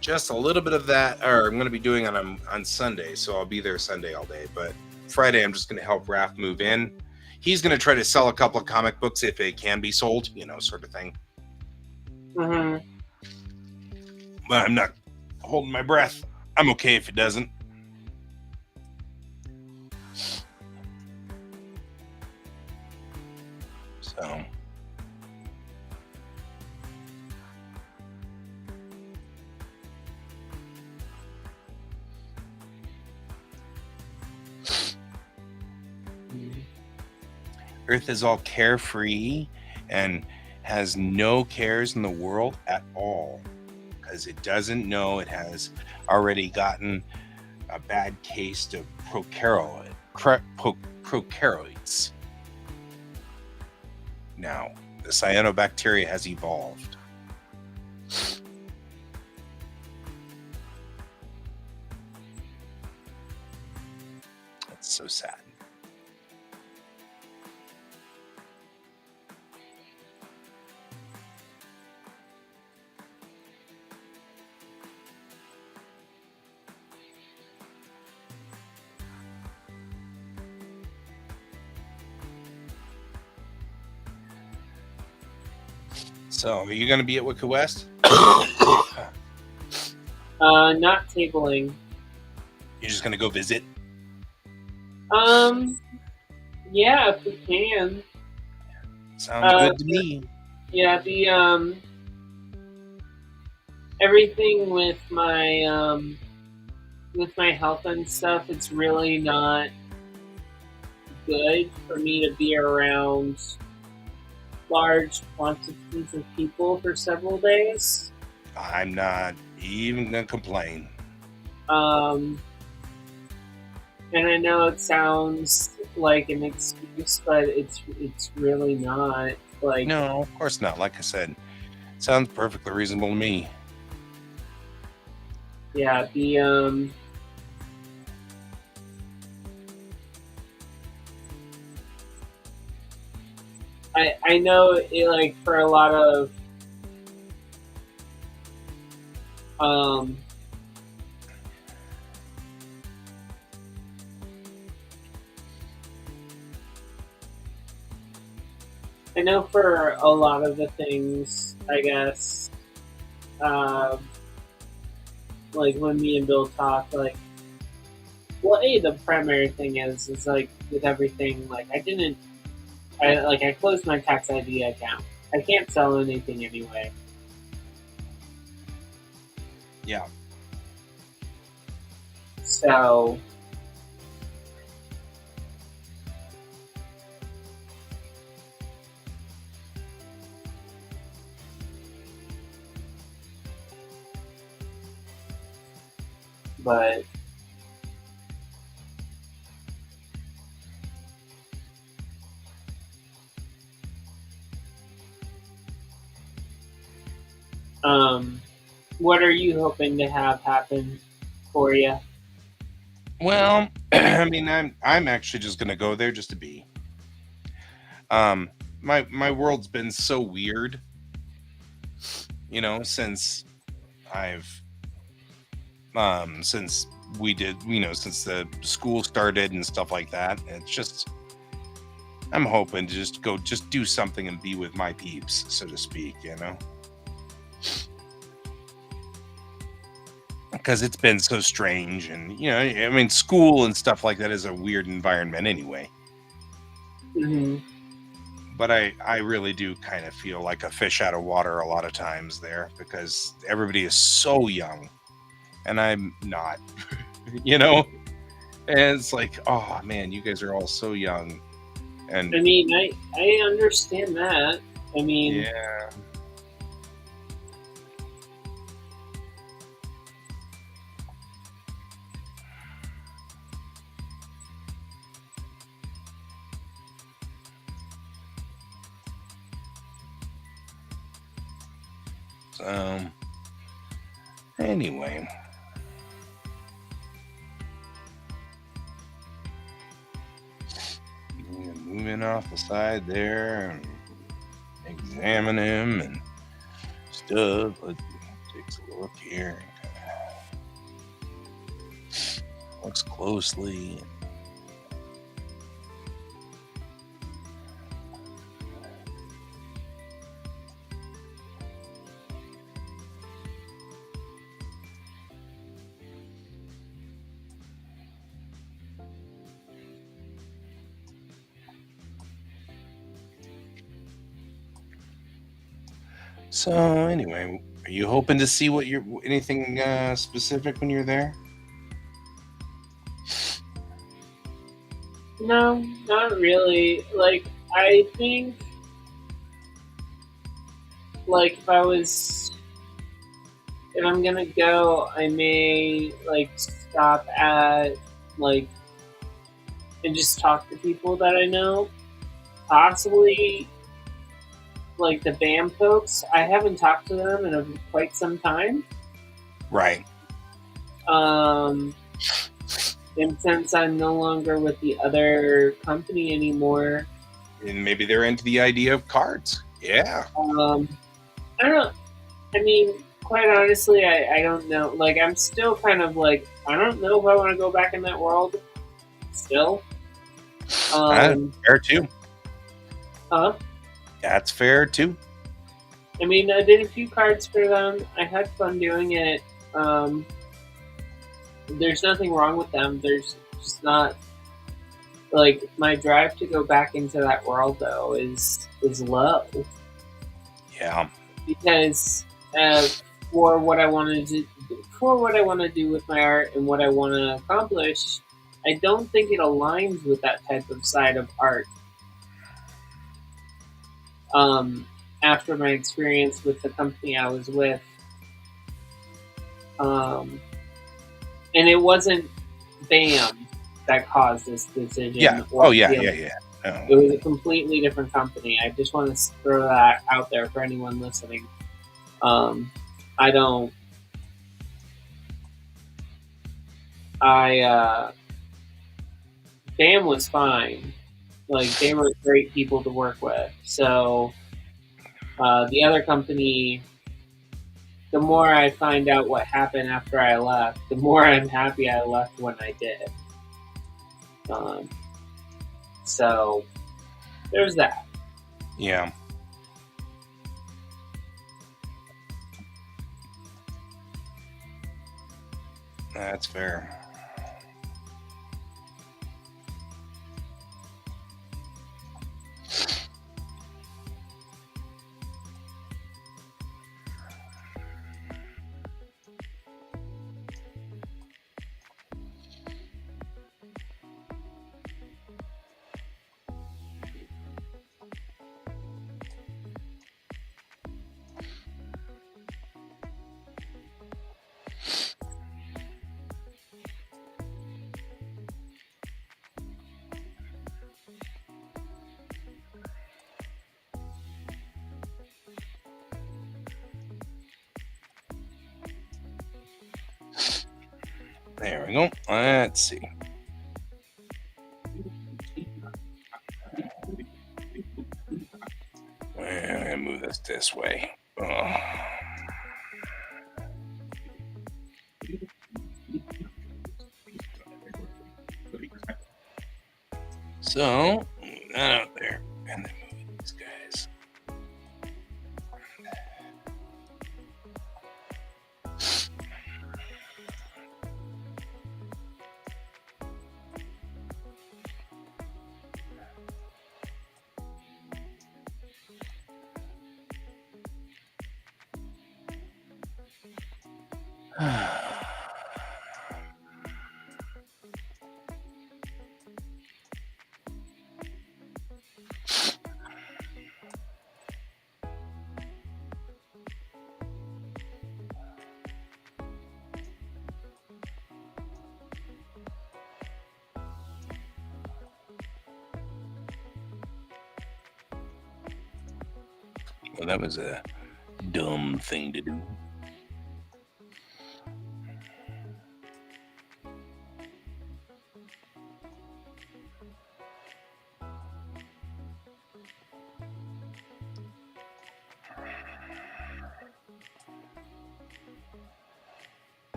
just a little bit of that, or I'm going to be doing it on Sunday, so I'll be there Sunday all day. But Friday, I'm just going to help Raph move in. He's going to try to sell a couple of comic books if it can be sold, sort of thing. Mm-hmm. But I'm not holding my breath. I'm okay if it doesn't. So. Earth is all carefree and has no cares in the world at all because it doesn't know it has already gotten a bad taste of prokaryotes. Now, the cyanobacteria has evolved. That's so sad. So, are you going to be at Wicked West? Not tabling. You're just going to go visit? Yeah, if we can. Sounds good to me. Yeah, the everything with my health and stuff, it's really not good for me to be around large quantities of people for several days. I'm not even going to complain. And I know it sounds like an excuse, but it's really not. Like, no, of course not. Like I said, sounds perfectly reasonable to me. Yeah, I know it, like, for a lot of I know for a lot of the things, I guess, um, like when me and Bill talk, like, well, the primary thing is like with everything, like I closed my tax ID account. I can't sell anything anyway. Yeah. So, but what are you hoping to have happen for you? Well, I mean, I'm actually just gonna go there just to be. Um, my world's been so weird, since I've since we did, since the school started and stuff like that. It's just I'm hoping to just go just do something and be with my peeps, so to speak. Because it's been so strange, and I mean, school and stuff like that is a weird environment anyway. Mm-hmm. But I really do kind of feel like a fish out of water a lot of times there, because everybody is so young and I'm not. you know and it's like, oh man, you guys are all so young. And I mean, I understand that. I mean, yeah. So anyway, moving off the side there and examine him and stuff. Let's take a look here. Looks closely. So anyway, are you hoping to see what you're anything specific when you're there? no, not really. Like, I think, like, if I'm gonna go, I may, like, stop at, like, and just talk to people that I know. Possibly, like, the BAM folks. I haven't talked to them in quite some time. Right. And since I'm no longer with the other company anymore, And maybe they're into the idea of cards. Yeah. I don't. I mean, quite honestly, I don't know. Like, I'm still kind of like, I don't know if I want to go back in that world. Still. Fair too. Huh? That's fair too. I mean, I did a few cards for them. I had fun doing it. There's nothing wrong with them. There's just not, like, my drive to go back into that world though is low. Yeah. Because for what I wanted to do with my art and what I want to accomplish, I don't think it aligns with that type of side of art. After my experience with the company I was with, and it wasn't BAM that caused this decision. Yeah. Oh yeah. Yeah. Oh. It was a completely different company. I just want to throw that out there for anyone listening. I don't. BAM was fine. Like, they were great people to work with. So the other company, the more I find out what happened after I left, the more I'm happy I left when I did. So there's that. Yeah, that's fair. There we go. Let's see. I'm gonna move this way. Oh. So, move that out there, and then move these guys. Well, that was a dumb thing to do.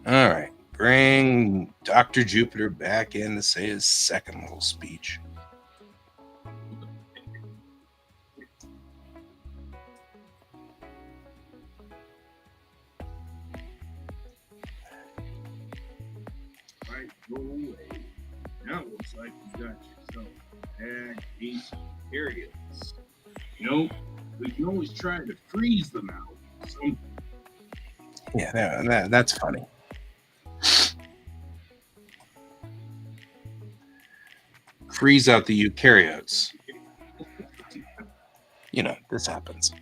All right, bring Dr. Jupiter back in to say his second little speech. Right, go away. Now it looks like you got yourself a bag ace areas. You know, we can always try to freeze them out. Yeah, that's funny. Freeze out the eukaryotes. You know, this happens.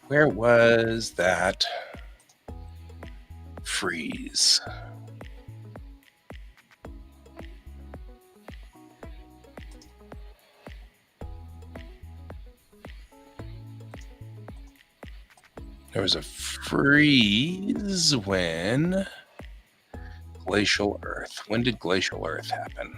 Where was that freeze? There was a freeze when glacial Earth. When did glacial Earth happen?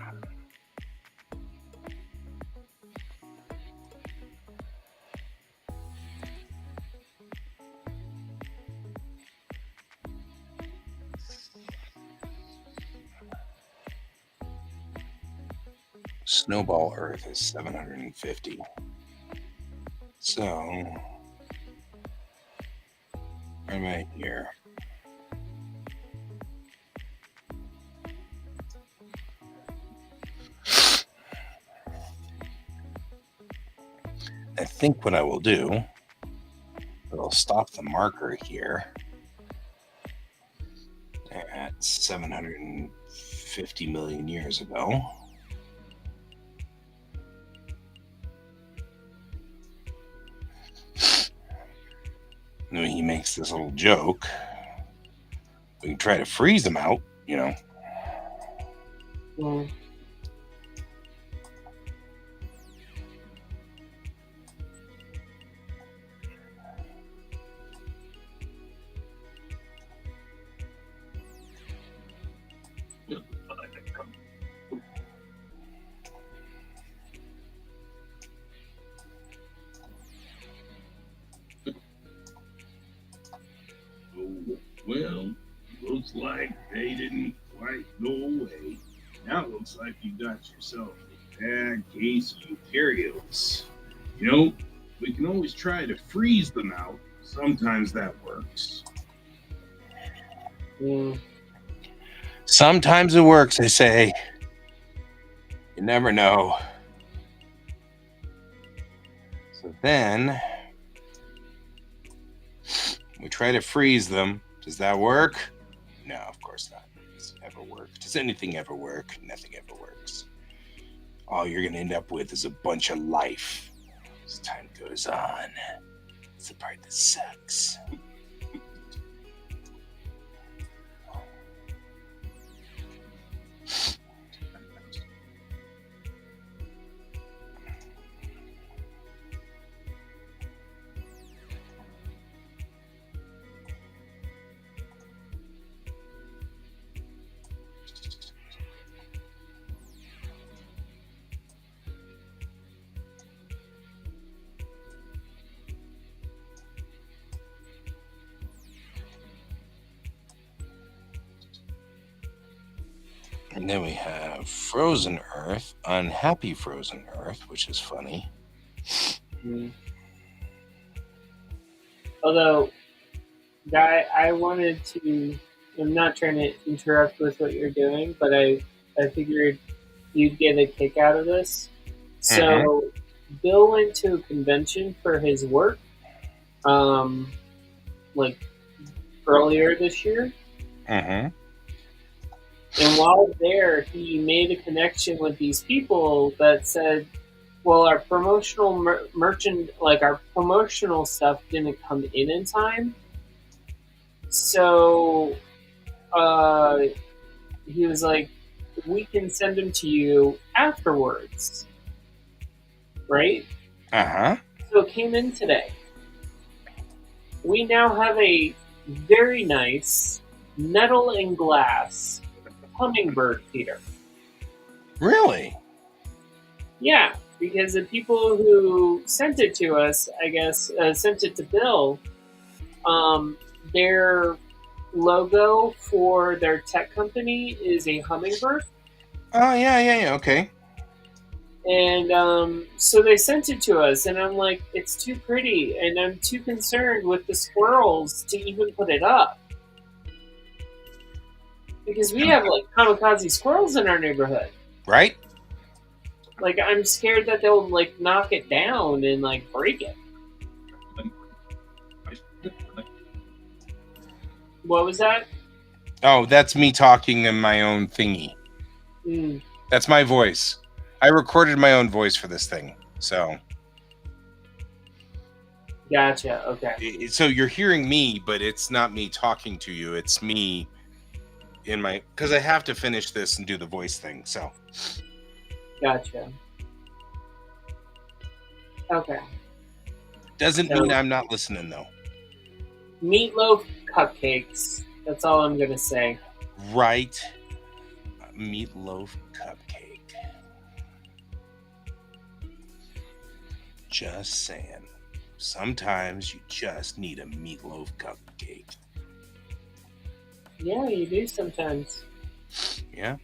Snowball Earth is 750. So, where am I here? I think what I will do, I'll stop the marker here at 750 million years ago. And when he makes this little joke, we can try to freeze them out, you know. Mm. Well, looks like they didn't quite go away. Now it looks like you got yourself a bad case of eukaryotes. You know, we can always try to freeze them out. Sometimes that works. Mm. Sometimes it works, they say. You never know. So then we try to freeze them. Does that work? No, of course not. Does it ever work? Does anything ever work? Nothing ever works. All you're going to end up with is a bunch of life as time goes on. It's the part that sucks. And then we have Frozen Earth, Unhappy Frozen Earth, which is funny. Mm. Although, Guy, I wanted to. I'm not trying to interrupt with what you're doing, but I figured you'd get a kick out of this. So, Bill went to a convention for his work, like earlier this year. Mm-hmm. And while there, he made a connection with these people that said, "Well, our promotional our promotional stuff didn't come in time, so he was like, we can send them to you afterwards, right?" Uh-huh. So it came in today. We now have a very nice metal and glass hummingbird feeder. Really? Yeah, because the people who sent it to us, I guess, sent it to Bill, their logo for their tech company is a hummingbird. Oh, yeah, okay. And so they sent it to us, and I'm like, it's too pretty, and I'm too concerned with the squirrels to even put it up. Because we have, like, kamikaze squirrels in our neighborhood. Right? Like, I'm scared that they'll, like, knock it down and, like, break it. What was that? Oh, that's me talking in my own thingy. Mm. That's my voice. I recorded my own voice for this thing. So Gotcha, okay. so you're hearing me, but it's not me talking to you. It's me in my, because I have to finish this and do the voice thing. So Gotcha. Okay. doesn't mean I'm not listening though. Meatloaf cupcakes. That's all I'm gonna say. Right. Meatloaf cupcake. Just saying. Sometimes you just need a meatloaf cupcake. Yeah, you do sometimes. Yeah.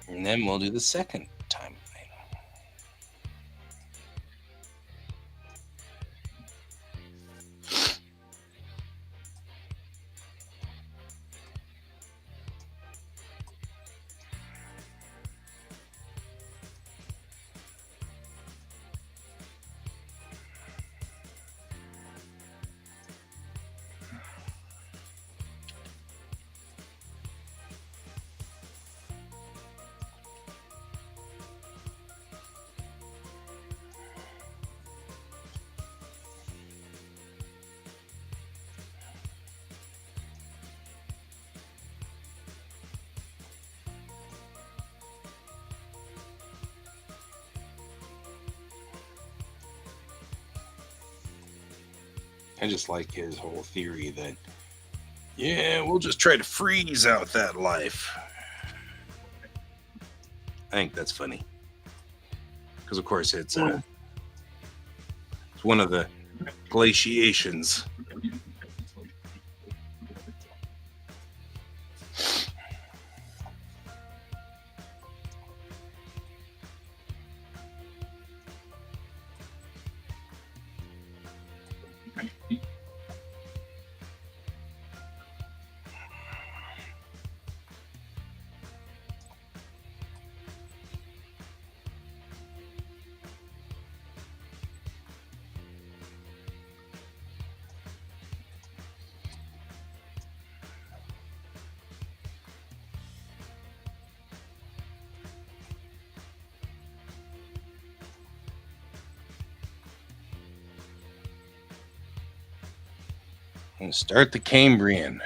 And then we'll do the second timeline. I just like his whole theory that, yeah, we'll just try to freeze out that life. I think that's funny. Because, of course, it's one of the glaciations. And start the Cambrian.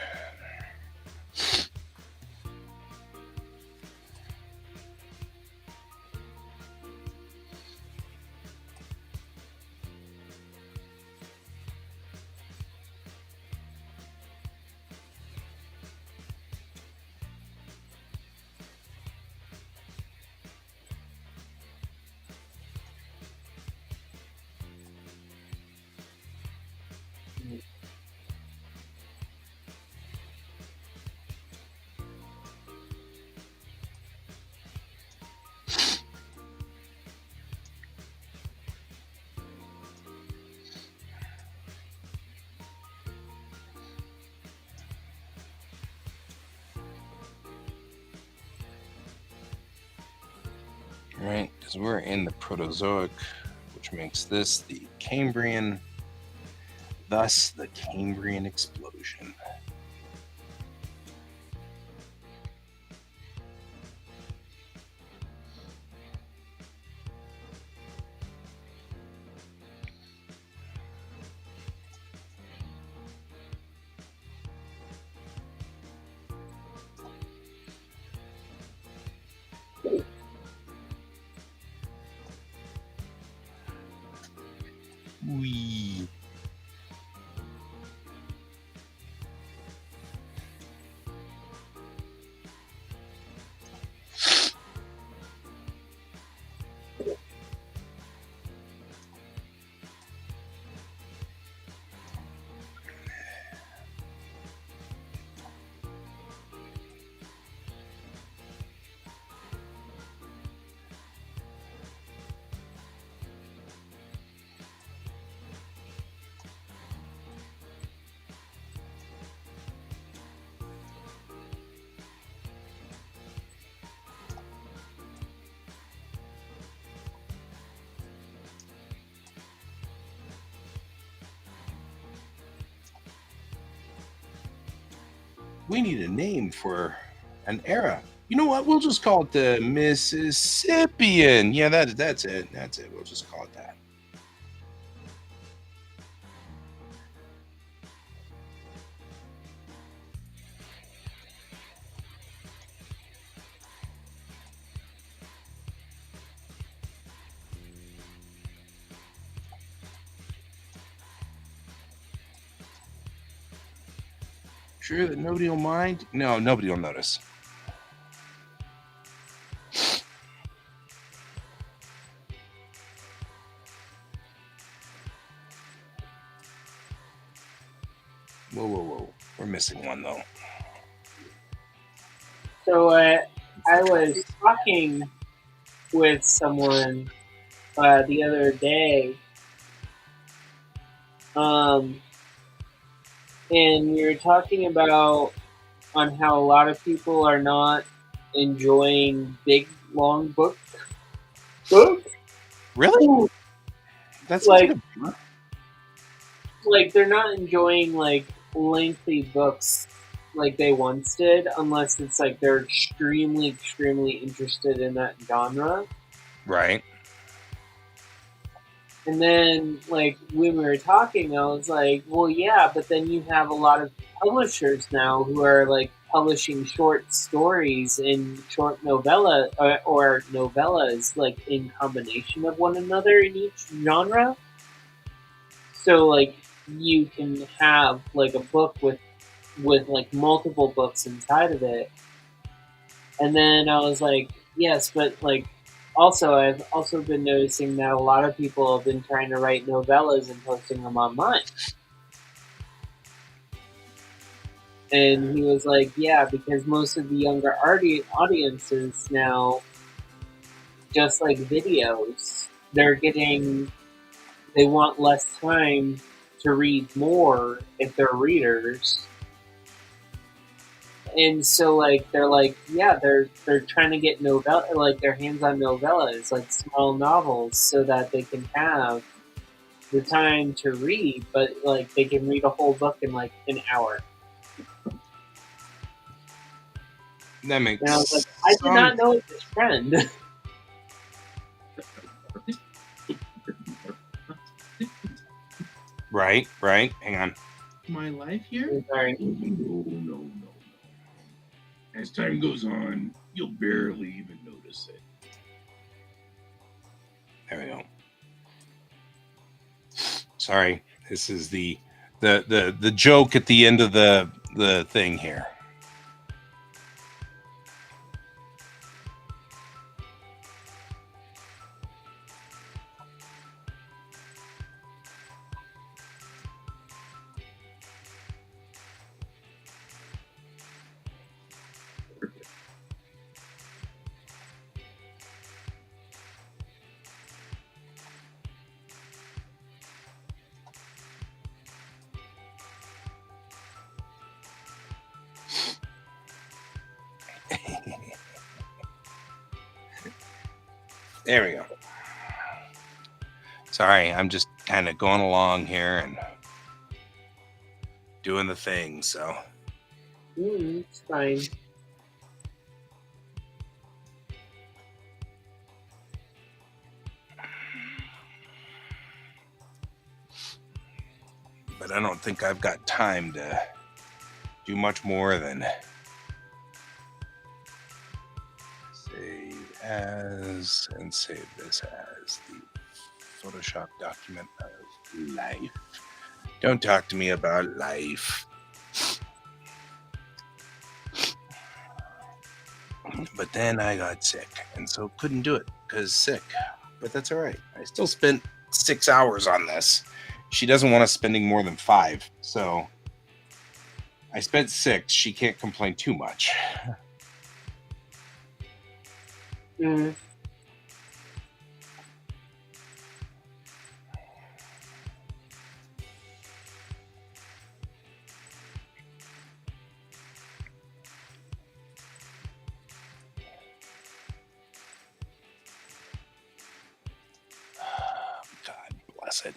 Right, because we're in the Proterozoic, which makes this the Cambrian, thus the Cambrian explosion. Wee. We need a name for an era. You know what? We'll just call it the Mississippian. Yeah, that's it. That's it. We'll just call it that. Sure that nobody will mind? No, nobody will notice. Whoa, whoa, whoa. We're missing one, though. So I was talking with someone the other day, um, and we were talking about on how a lot of people are not enjoying big long books. Really? That's Like good. like they're not enjoying like lengthy books like they once did, unless it's like they're extremely interested in that genre. Right. And then, like, when we were talking, I was like, well, yeah, but then you have a lot of publishers now who are, like, publishing short stories and short novella or novellas, like, in combination of one another in each genre. So, like, you can have, like, a book with like, multiple books inside of it. And then I was like, yes, but, like, also, I've also been noticing that a lot of people have been trying to write novellas and posting them online. And he was like, yeah, because most of the younger audiences now just like videos. They want less time to read more if they're readers. And so like they're like, yeah, they're trying to get novella like their hands on novellas, like small novels, so that they can have the time to read, but like they can read a whole book in like an hour. That makes And I was like, I did not know this trend. Right, right. Hang on. My life here? Sorry. No. As time goes on, you'll barely even notice it. There we go. Sorry. This is the joke at the end of the thing here. There we go. Sorry, I'm just kind of going along here and doing the thing, so. It's fine. But I don't think I've got time to do much more than save as and save this as the Photoshop document of life. Don't talk to me about life. But then I got sick, and so couldn't do it because sick. But that's all right. I still spent 6 hours on this. She doesn't want us spending more than 5, so I spent 6. She can't complain too much. Mm. God bless it.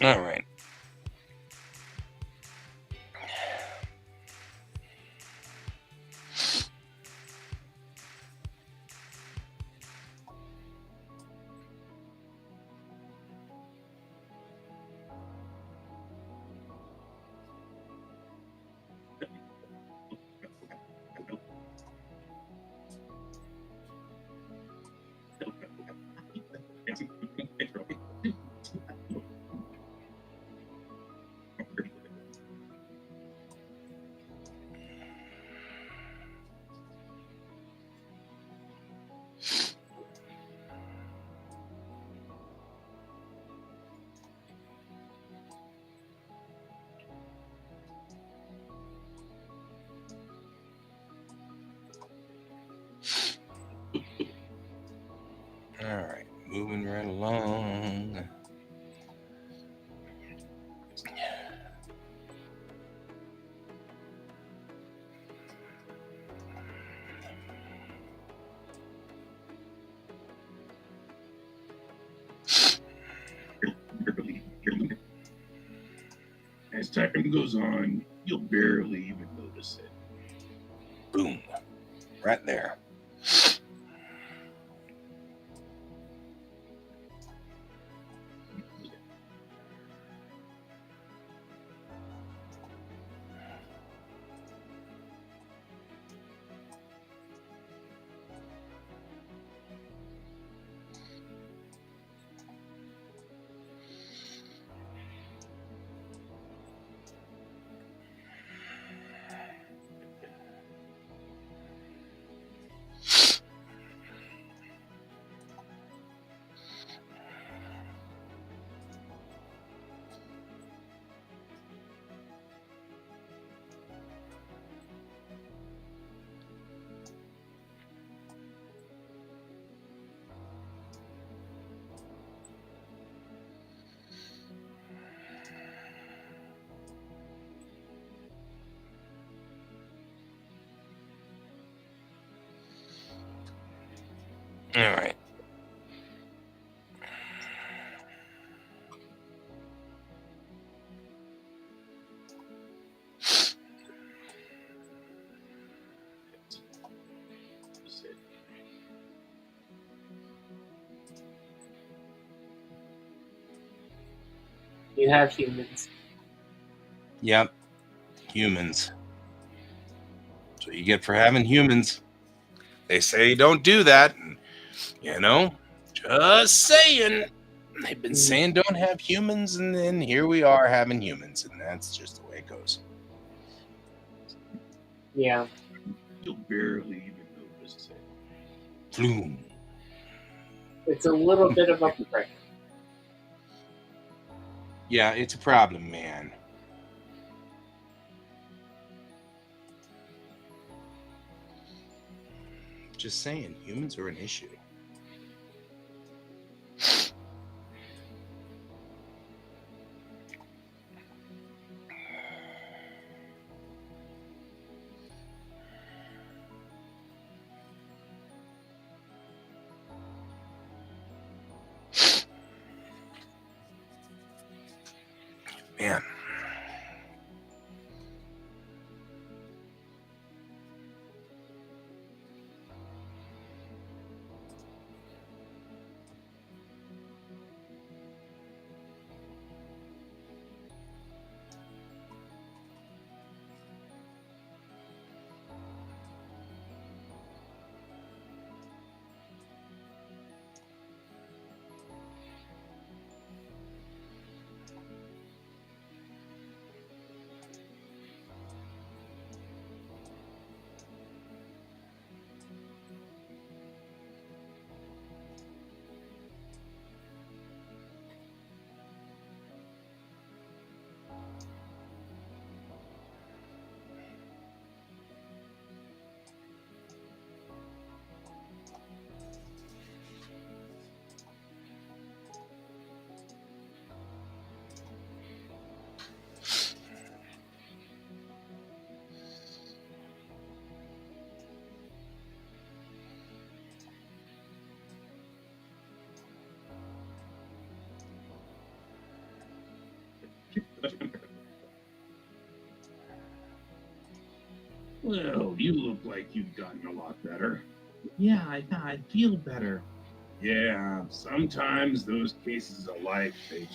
All right. All right. Moving right along. As time goes on, you'll barely even notice it. Boom. Right there. All right. You have humans. Yep. Humans. That's what you get for having humans. They say don't do that. And, just saying. They've been saying don't have humans, and then here we are having humans, and that's just the way it goes. Yeah. You'll barely even notice it. Floom. It's a little bit of a prick. Yeah, it's a problem, man. Just saying, humans are an issue. Man. Well, you look like you've gotten a lot better. Yeah, I thought I'd feel better. Yeah, sometimes those cases of life, they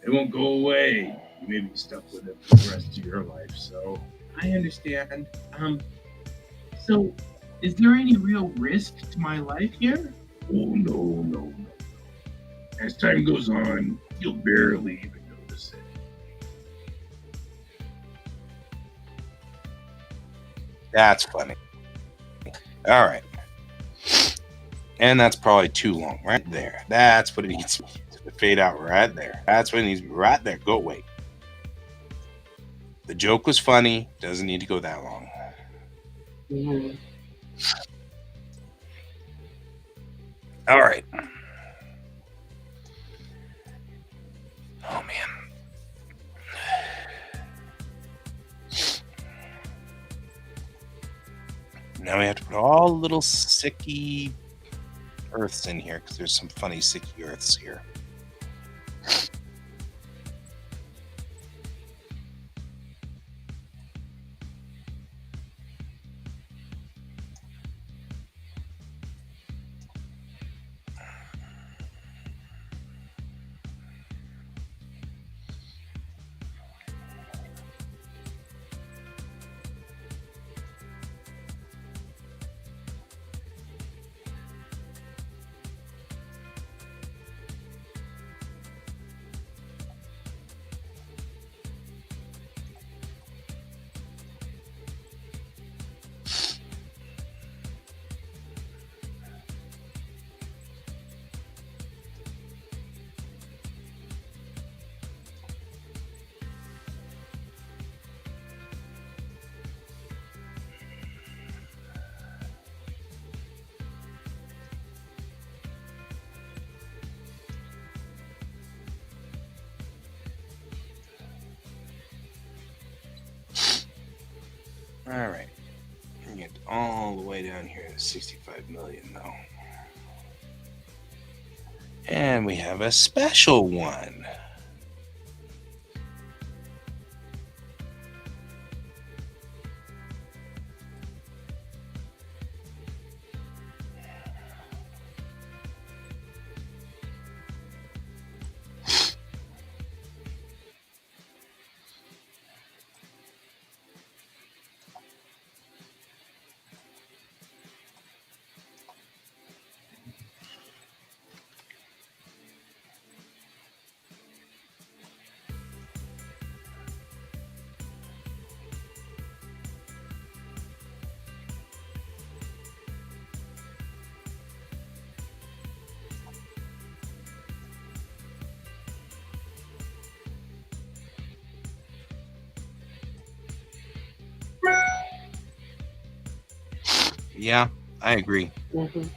won't go away. You may be stuck with it for the rest of your life, so. I understand. So is there any real risk to my life here? Oh, no. As time goes on, you'll barely even notice it. That's funny. All right. And that's probably too long right there. That's what it needs to fade out right there. That's what it needs to be right there. Go away. The joke was funny. Doesn't need to go that long. Mhm. All right. Oh, man. Now we have to put all the little sicky earths in here because there's some funny sicky earths here. All right. Get all the way down here to 65 million, though. And we have a special one. Yeah, I agree. Mhm.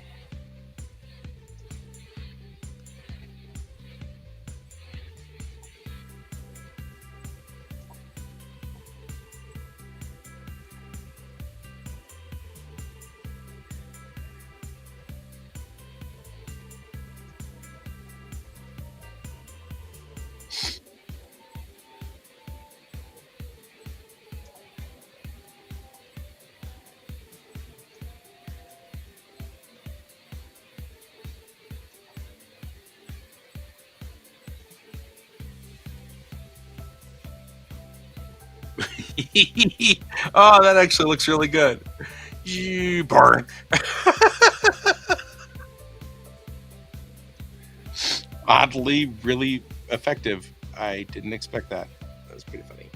Oh, that actually looks really good. You burn. Oddly, really effective. I didn't expect that. That was pretty funny.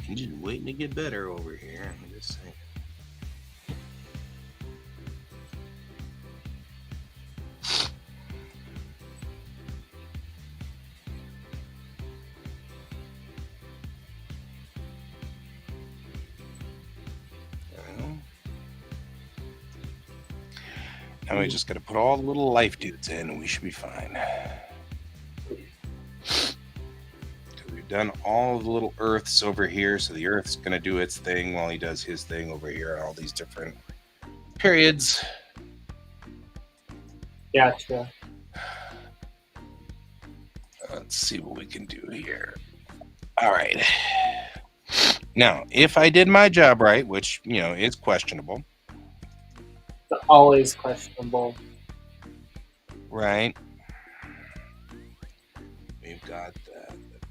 I'm just waiting to get better over here. I'm just saying. Now we just got to put all the little life dudes in and we should be fine. So we've done all the little Earths over here. So the Earth's going to do its thing while he does his thing over here. All these different periods. Gotcha. Let's see what we can do here. All right. Now, if I did my job right, which, is questionable. It's always questionable. Right. We've got the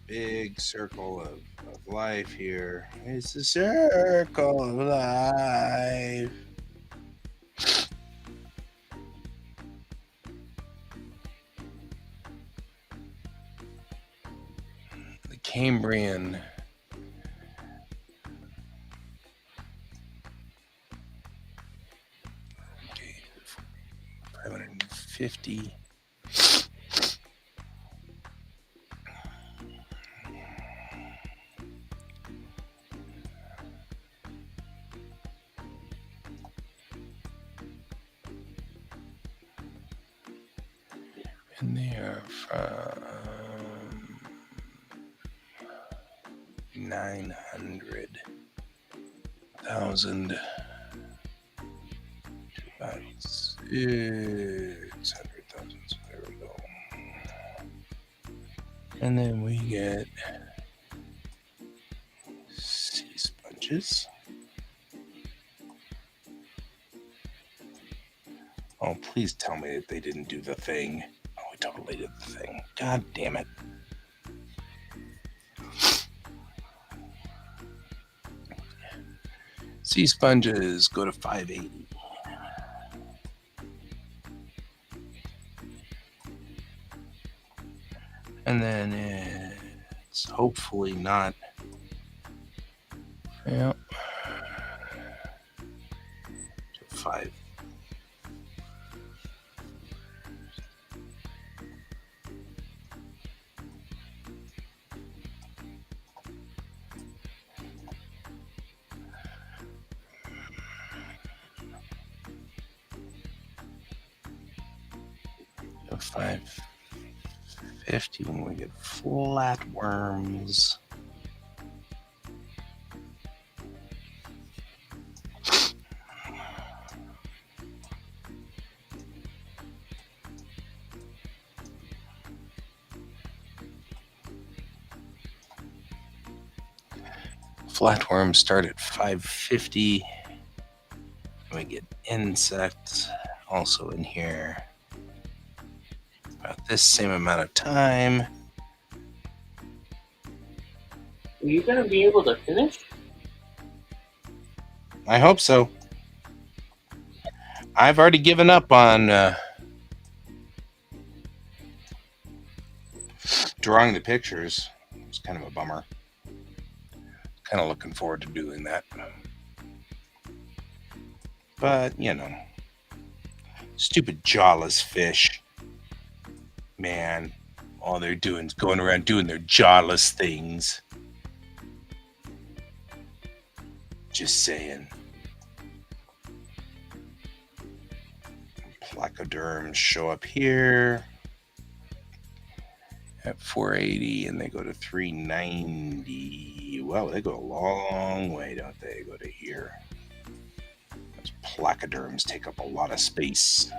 big circle of life here. It's the circle of life. The Cambrian. Okay, 550. And they are from 900,000 to about 600,000. So there we go. And then we get sea sponges. Oh, please tell me that they didn't do the thing. Oh, we totally did the thing. God damn it. Sea sponges go to 580. And then it's hopefully not. Yeah. To 5. To 550 when we get flatworms. Flatworms start at 550. We get insects also in here. About this same amount of time. Are you going to be able to finish? I hope so. I've already given up on drawing the pictures. It's kind of a bummer. Kind of looking forward to doing that. But, stupid jawless fish. Man, all they're doing is going around doing their jawless things. Just saying. Placoderms show up here at 480 and they go to 390. Well, they go a long way, don't they? Go to here. Those placoderms take up a lot of space.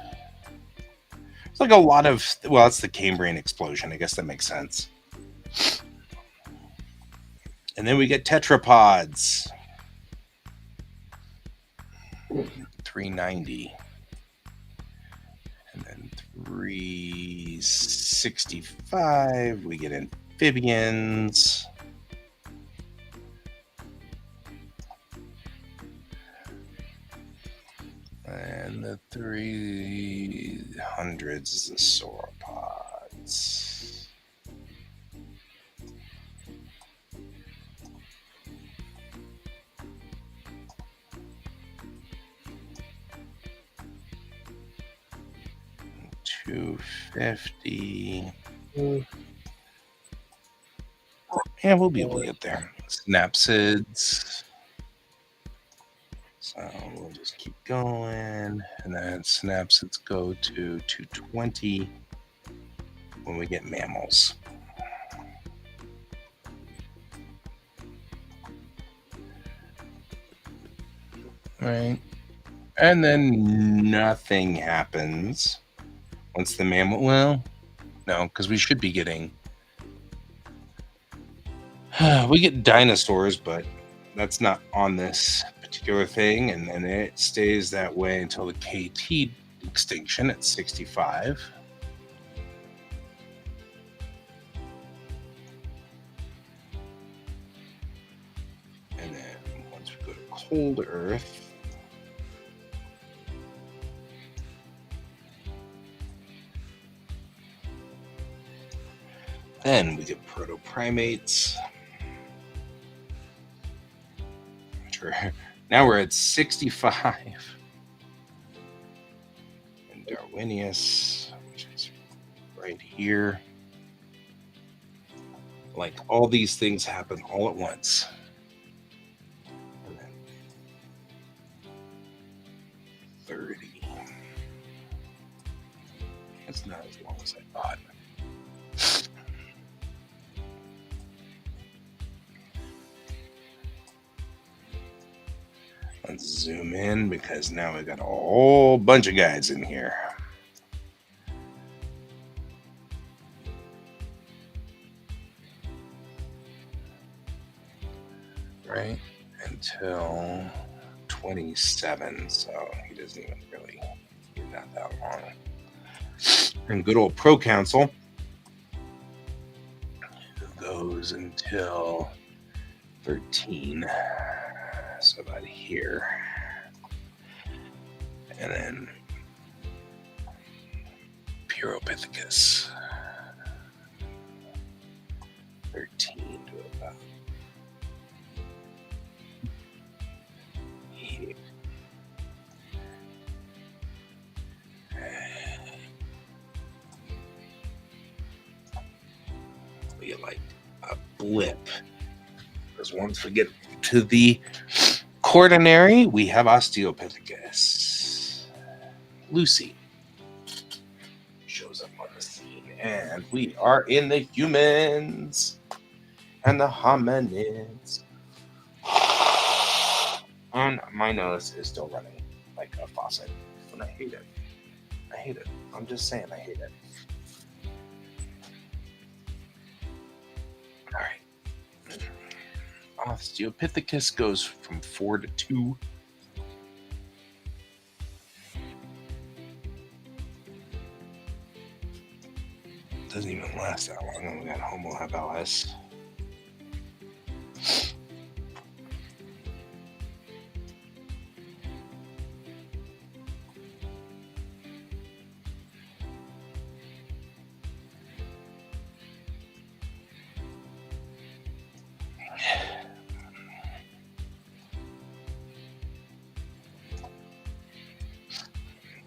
It's like a lot of, well, it's the Cambrian explosion. I guess that makes sense. And then we get tetrapods. 390. And then 365. We get amphibians. And the 300s is the sauropods. $250. Yeah, we'll be able to get there. Snapsids. So we'll just keep going, and then synapses go to 220 when we get mammals. Right. And then nothing happens once the mammal. Well, no, because we should be getting. We get dinosaurs, but that's not on this particular thing, and then it stays that way until the KT extinction at 65. And then once we go to cold Earth, then we get proto-primates. Now we're at 65. And Darwinius, which is right here. Like all these things happen all at once. And then 30. That's not as long as I thought. Let's zoom in because now we've got a whole bunch of guys in here. Right? Until 27, so he doesn't even really get that long. And good old Pro Council goes until 13. So about here. And then Pyropithecus 13 to about here. We like a blip. Because once we get to the quaternary, we have Osteopithecus. Lucy shows up on the scene, and we are in the humans and the hominids. And my nose is still running like a faucet, and I hate it. I hate it. I'm just saying, I hate it. All right. Osteopithecus goes from 4 to 2. Doesn't even last that long. And we got Homo habilis.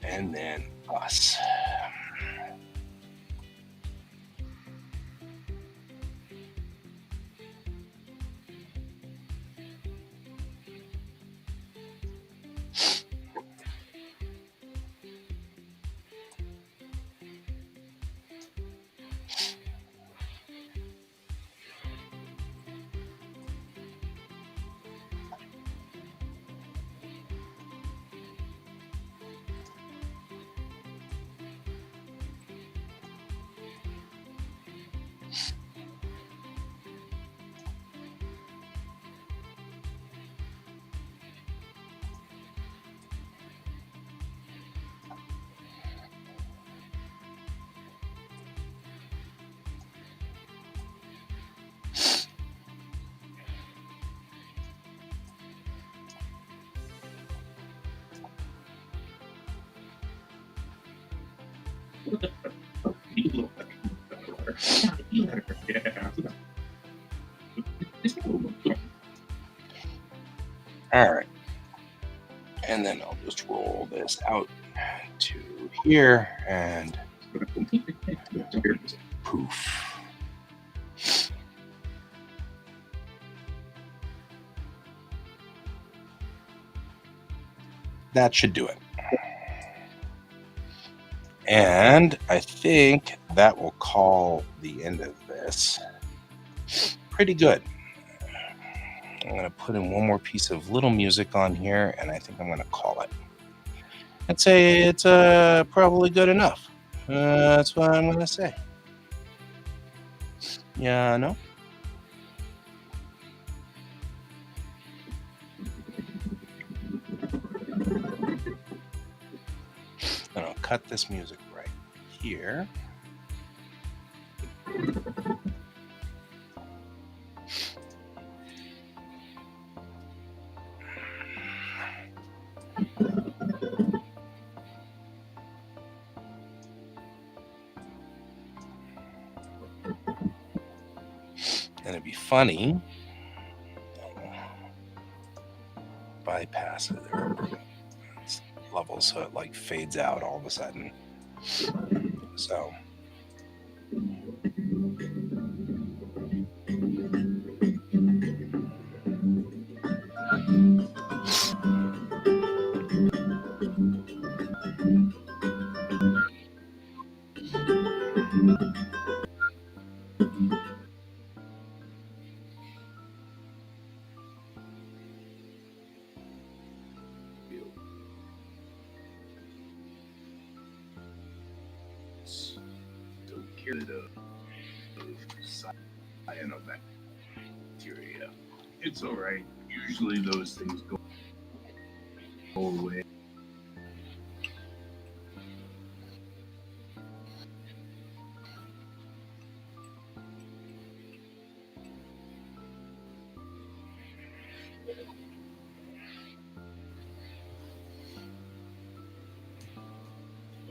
And then us. All right. And then I'll just roll this out to here and poof. That should do it. And I think that will call the end of this. Pretty good. I'm going to put in one more piece of little music on here, and I think I'm going to call it. I'd say it's probably good enough. That's what I'm going to say. Yeah, no? And I'll cut this music right here. And it'd be funny. Bypass it there. It's level so it like fades out all of a sudden. So don't care of cyanobacteria. It's all right. Usually those things go away.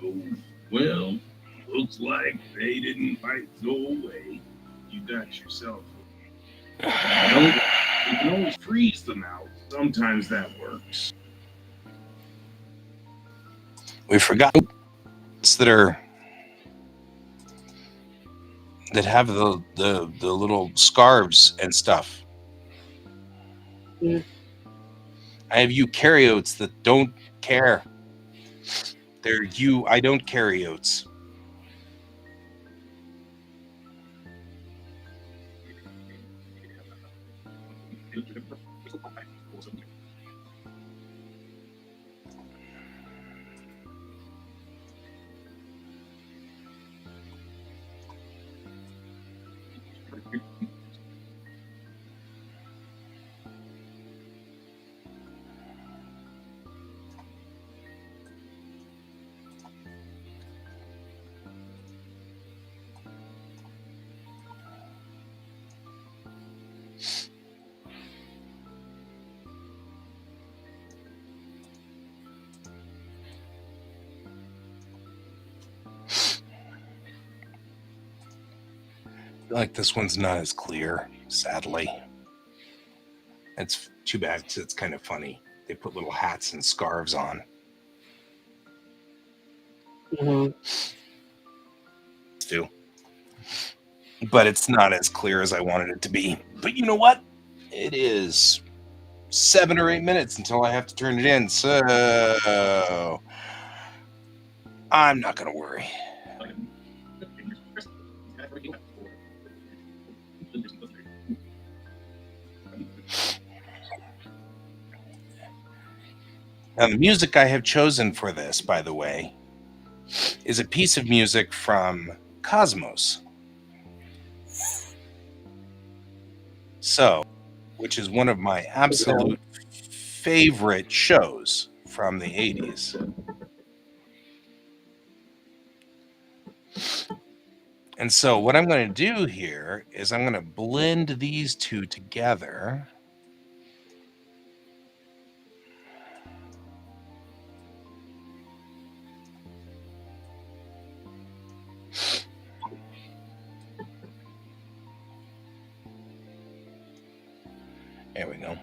Oh, well, looks like they didn't fight go away. You got yourself. You can always freeze them out. Sometimes that works. we forgot that have the little scarves and stuff. Mm. I have eukaryotes that don't care. They're I don't karyotes. Like this one's not as clear, sadly. It's too bad because it's kind of funny. They put little hats and scarves on. Mm-hmm. But it's not as clear as I wanted it to be. But you know what? It is 7 or 8 minutes until I have to turn it in, so I'm not going to worry. Now, the music I have chosen for this, by the way, is a piece of music from Cosmos. So, which is one of my absolute favorite shows from the 80s. And so what I'm going to do here is I'm going to blend these two together. There we go.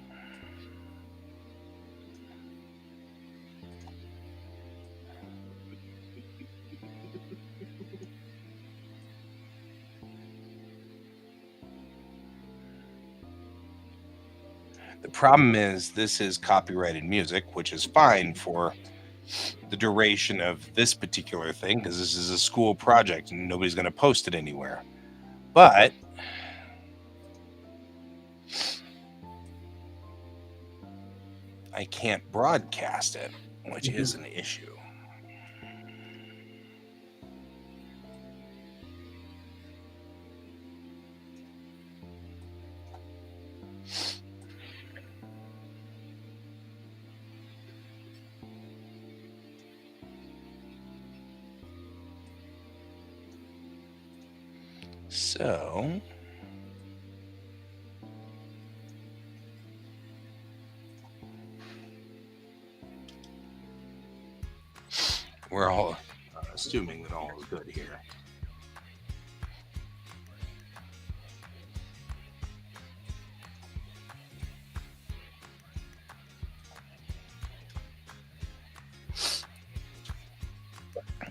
The problem is this is copyrighted music, which is fine for the duration of this particular thing because this is a school project and nobody's going to post it anywhere. But I can't broadcast it, which is an issue. So we're all assuming that all is good here.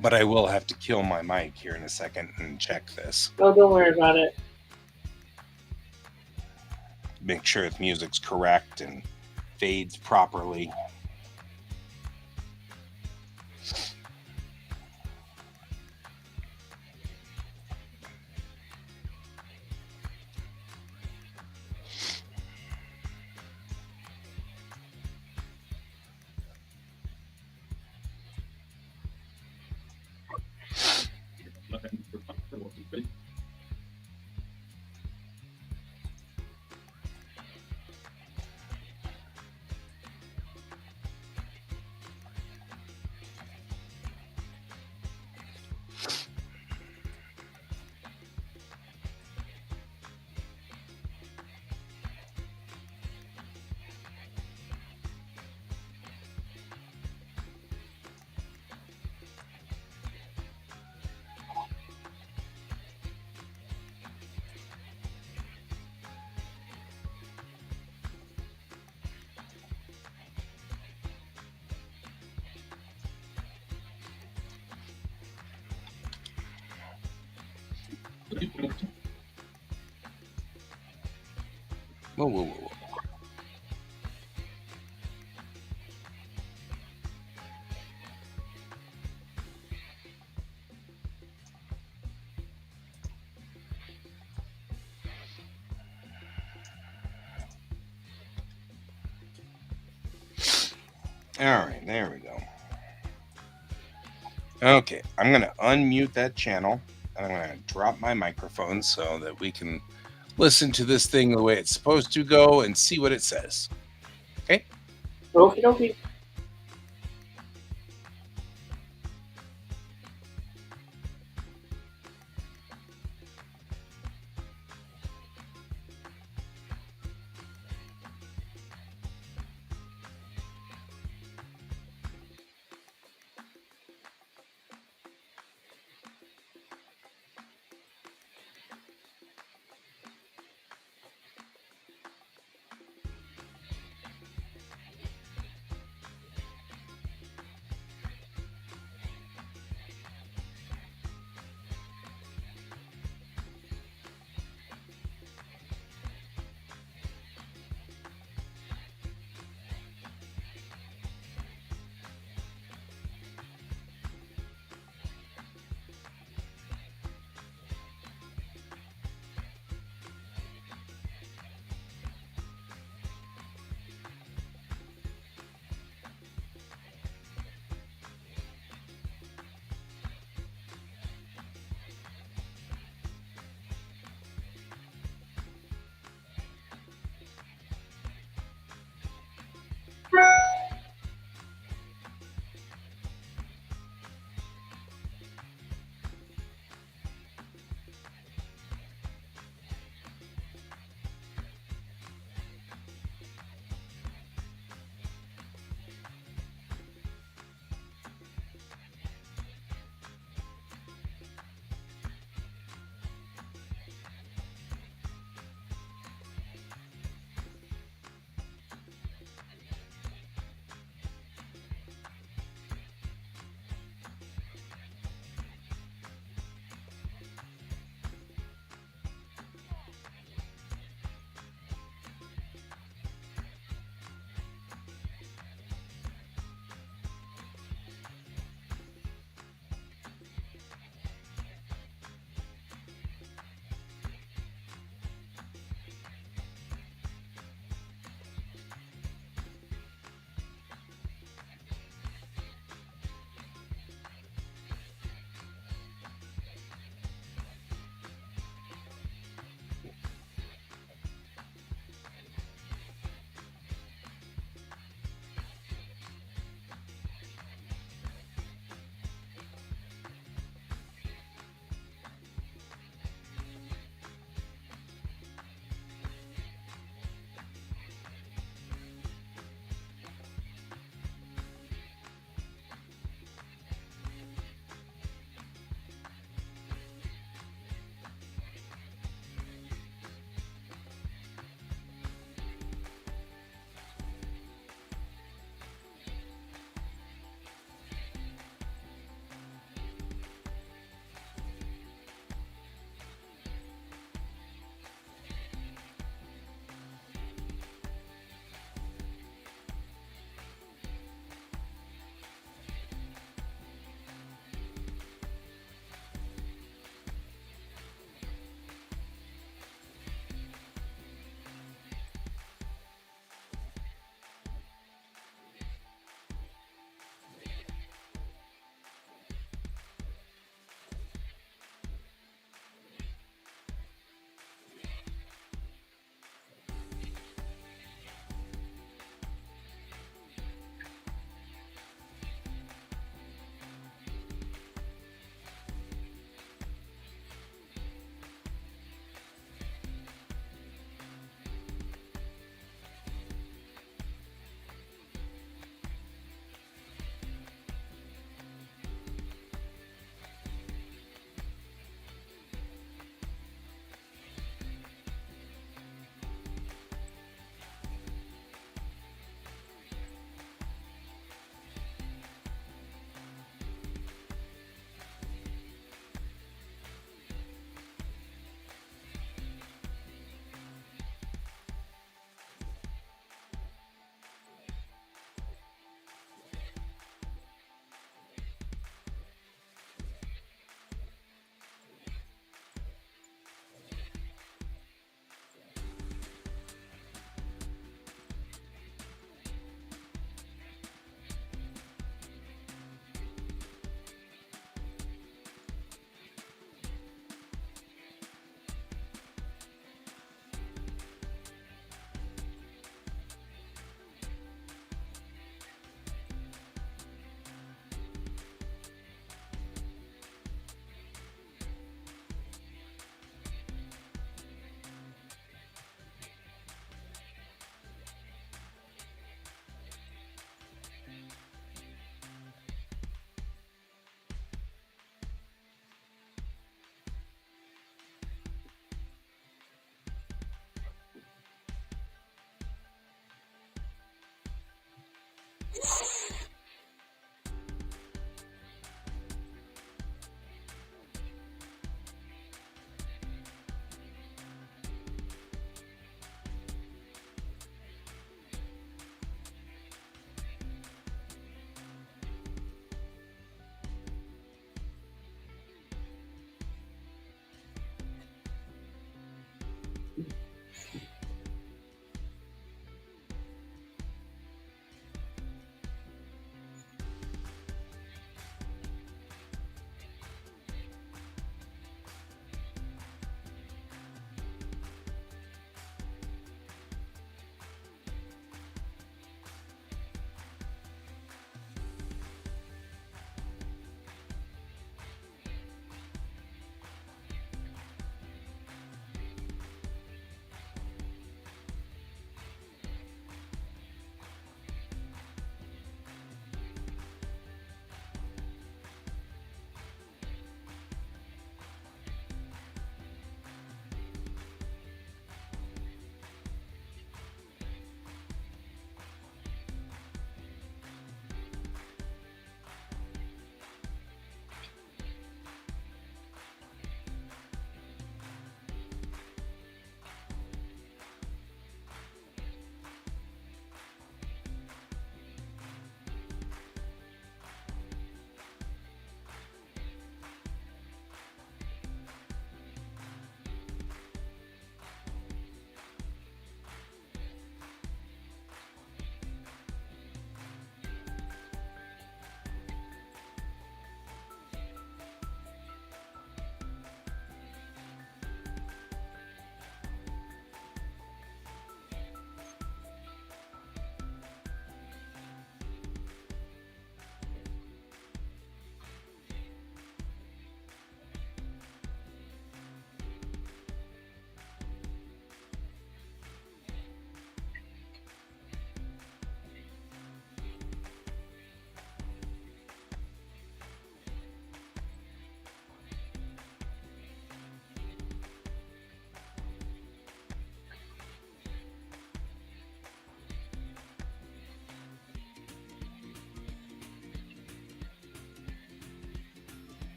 But I will have to kill my mic here in a second and check this. Oh, don't worry about it. Make sure the music's correct and fades properly. Whoa, whoa, whoa, whoa. All right, there we go. Okay, I'm going to unmute that channel and I'm going to drop my microphone so that we can listen to this thing the way it's supposed to go and see what it says. Okay? Okie dokie.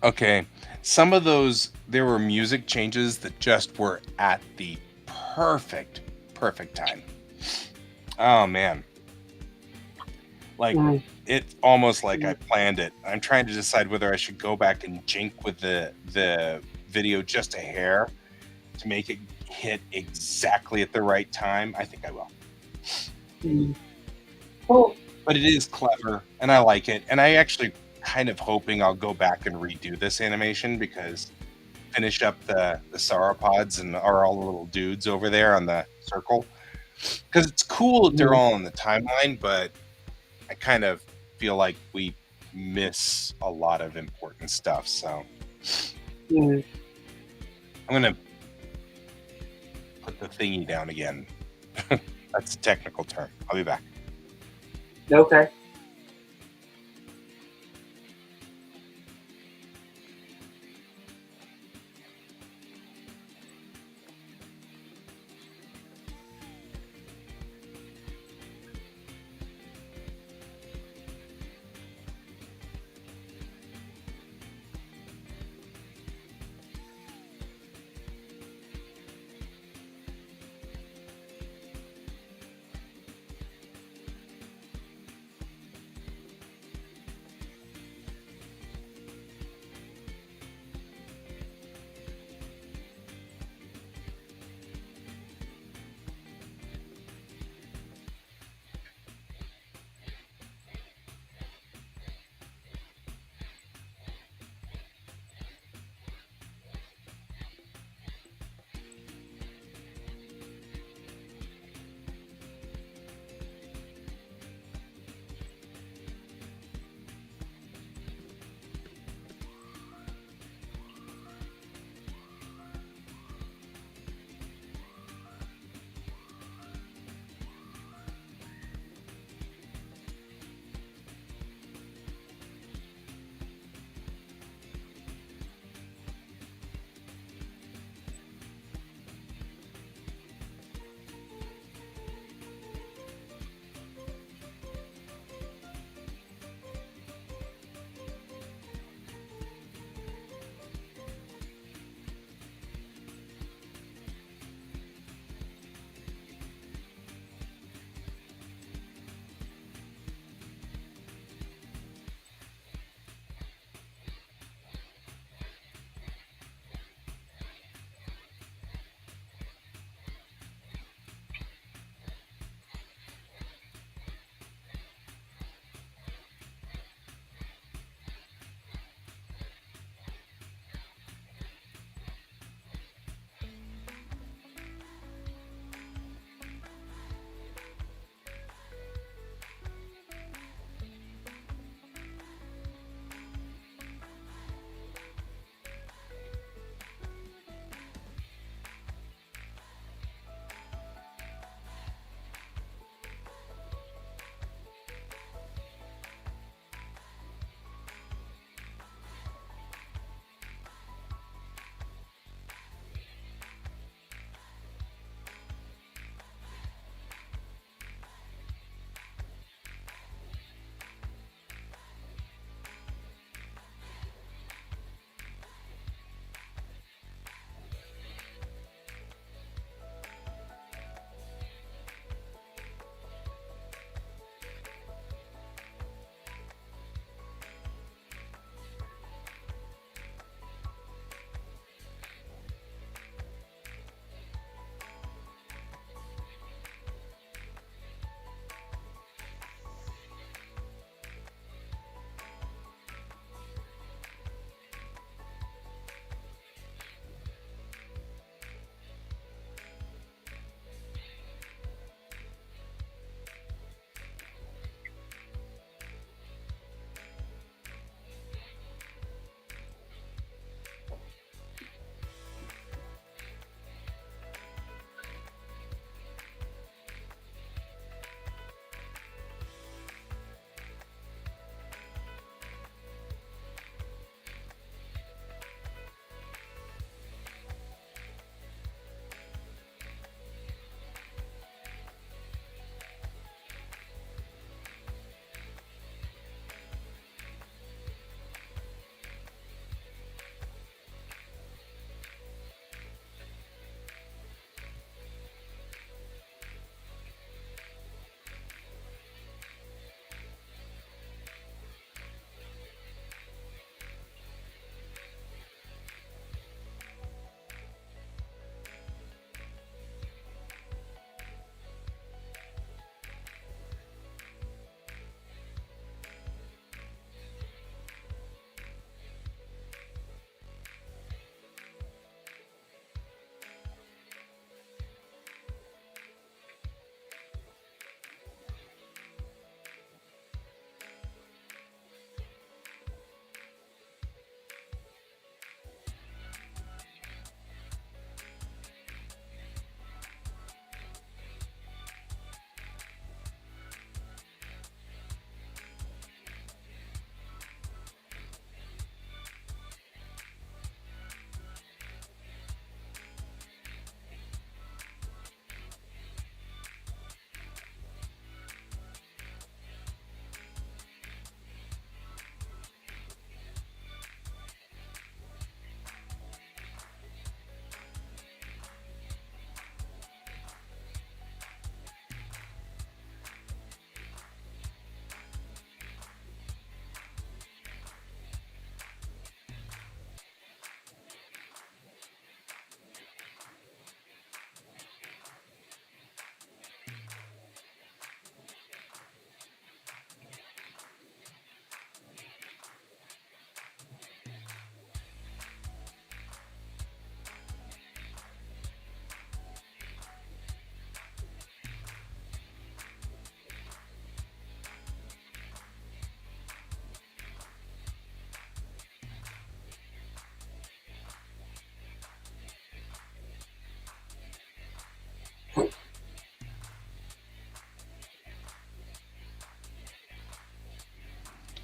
Okay, some of those there were music changes that just were at the perfect, perfect time. Oh man, like Mm, it's almost like I mm, planned it. I'm trying to decide whether I should go back and jink with the video just a hair to make it hit exactly at the right time. I think I will. mm. Cool. But it is clever and I like it. And I actually kind of hoping I'll go back and redo this animation because finish up the sauropods and are all the little dudes over there on the circle. Because it's cool that they're Mm, all on the timeline, but I kind of feel like we miss a lot of important stuff. So mm. I'm gonna put the thingy down again. That's a technical term. I'll be back. Okay.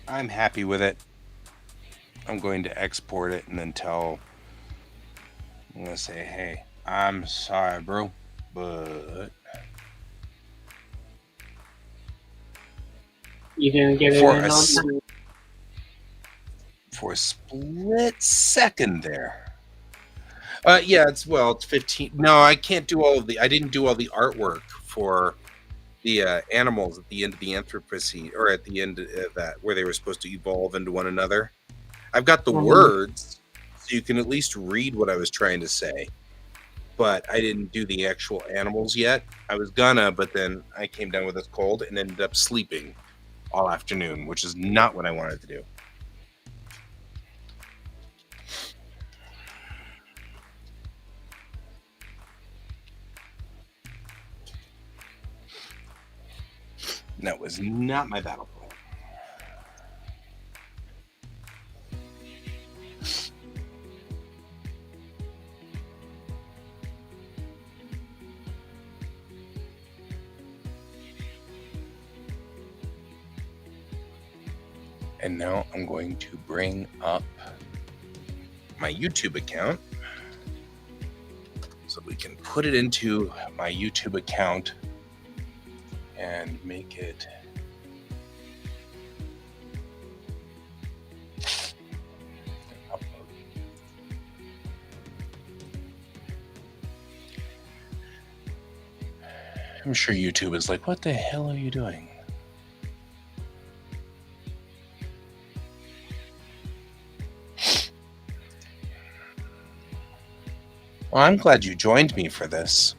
I'm happy with it. I'm going to export it and then I'm going to say, hey, I'm sorry, bro, but You didn't get it for in a, on time? for a split second there. Yeah, it's 15. No, I can't do I didn't do all the artwork for the animals at the end of the Anthropocene, or at the end of that, where they were supposed to evolve into one another. I've got the Mhm. words, so you can at least read what I was trying to say, but I didn't do the actual animals yet. I was gonna, but then I came down with this cold and ended up sleeping all afternoon, which is not what I wanted to do. That was not my battle plan. And now I'm going to bring up my YouTube account so we can put it into my YouTube account and make it upload. I'm sure YouTube is like, what the hell are you doing? Well, I'm glad you joined me for this.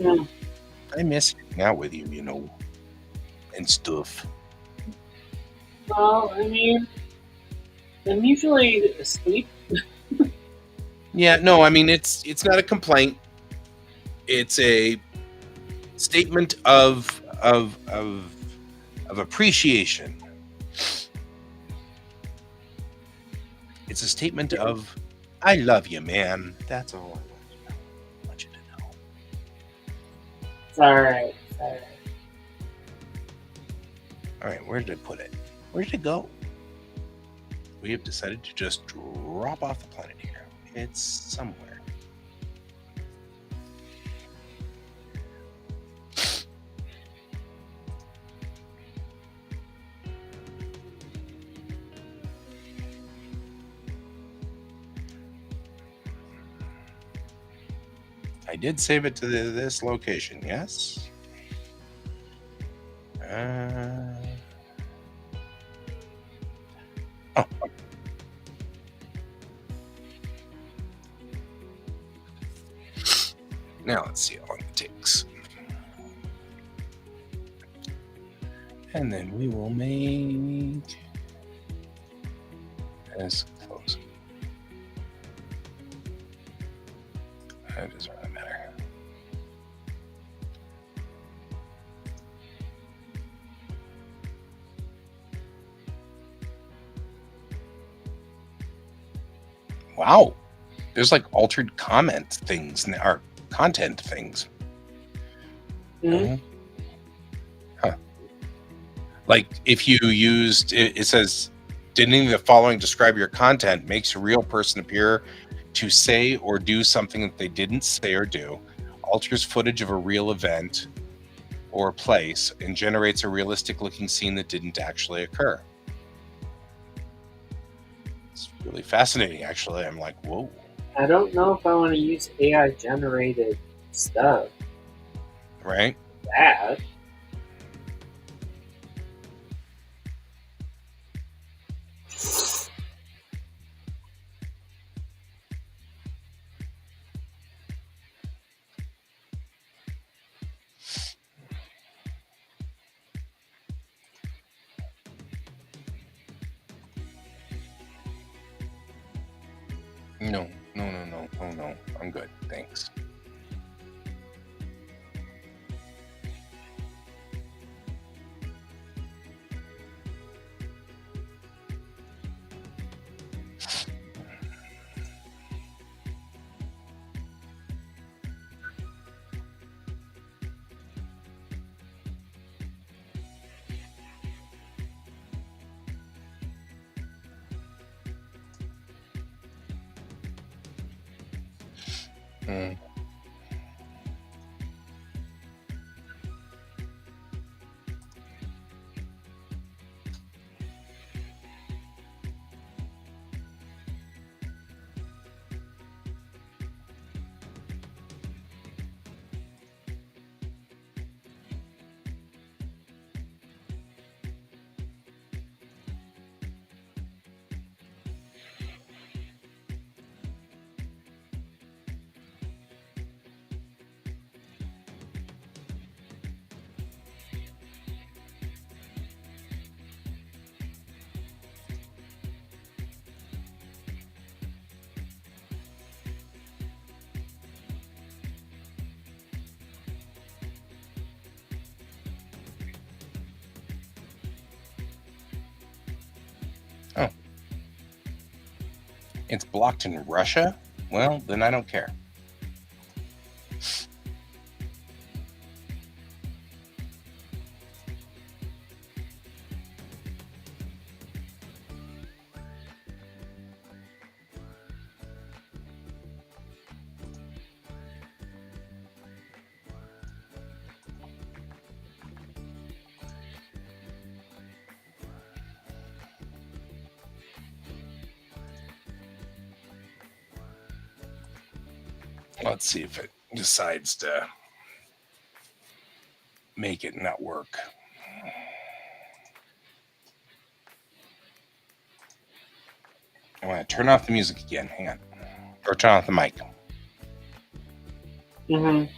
Hmm. I miss hanging out with you, and stuff. Well, I mean, I'm usually asleep. Yeah, no, I mean it's not a complaint. It's a statement of appreciation. It's a statement of I love you, man. That's all I want you to know. It's alright. It's alright. All right, where did I put it? Where did it go? We have decided to just drop off the planet here. It's somewhere. I did save it to this location, yes? Oh. Now let's see how long it takes. And then we will make as close. It doesn't really matter. Wow. There's like altered comment things, or content things. Mhm. Huh. Like if you used, it says, did any of the following describe your content? Makes a real person appear to say or do something that they didn't say or do, alters footage of a real event or place, and generates a realistic looking scene that didn't actually occur. It's really fascinating, actually. I'm like, whoa. I don't know if I want to use AI generated stuff. Right? That. No. I'm good. Thanks. Mm. Oh, it's blocked in Russia? Well, then I don't care. Let's see if it decides to make it not work. I want to turn off the music again. Hang on. Or turn off the mic. Mm-hmm.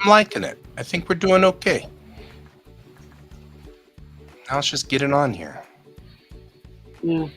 I'm liking it. I think we're doing okay. Now let's just get it on here. Mm.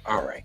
All right.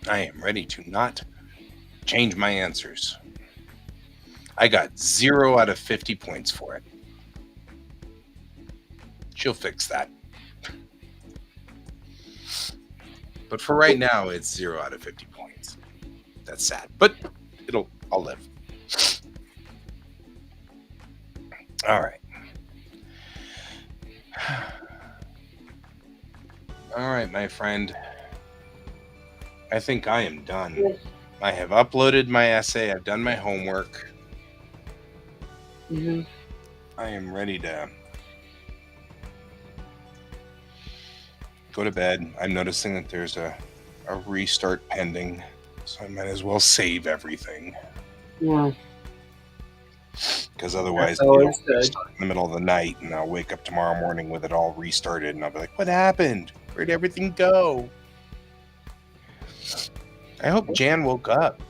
I am ready to not change my answers. I got 0 out of 50 points for it. She'll fix that. But for right now, it's 0 out of 50 points. That's sad, but I'll live. All right. All right, my friend. I think I am done. I have uploaded my essay. I've done my homework. Mm-hmm. I am ready to go to bed. I'm noticing that there's a restart pending, so I might as well save everything. Yeah. Because otherwise, That's always good. restart in the middle of the night, and I'll wake up tomorrow morning with it all restarted, and I'll be like, "What happened? Where'd everything go?" I hope Jan woke up.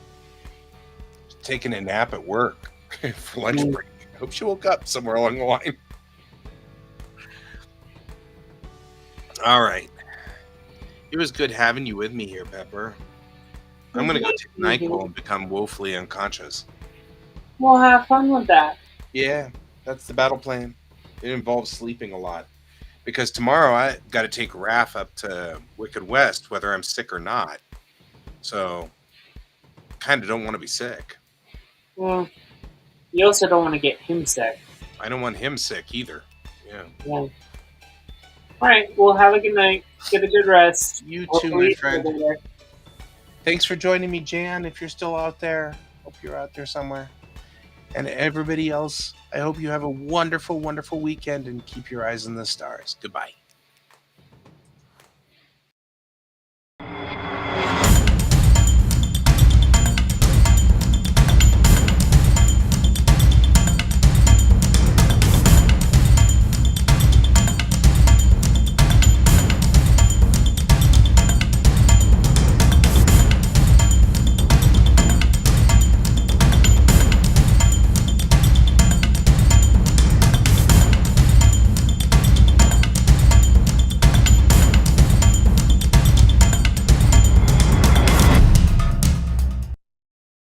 She's taking a nap at work for lunch break. I hope she woke up somewhere along the line. All right. It was good having you with me here, Pepper. I'm going to go take NyQuil and become woefully unconscious. We'll have fun with that. Yeah, that's the battle plan. It involves sleeping a lot. Because tomorrow I got to take Raph up to Wicked West, whether I'm sick or not. So, kind of don't want to be sick. Well, you also don't want to get him sick. I don't want him sick either. Yeah. All right. Well, have a good night. Get a good rest. You too, my friend. Thanks for joining me, Jan, if you're still out there. Hope you're out there somewhere. And everybody else, I hope you have a wonderful, wonderful weekend and keep your eyes on the stars. Goodbye.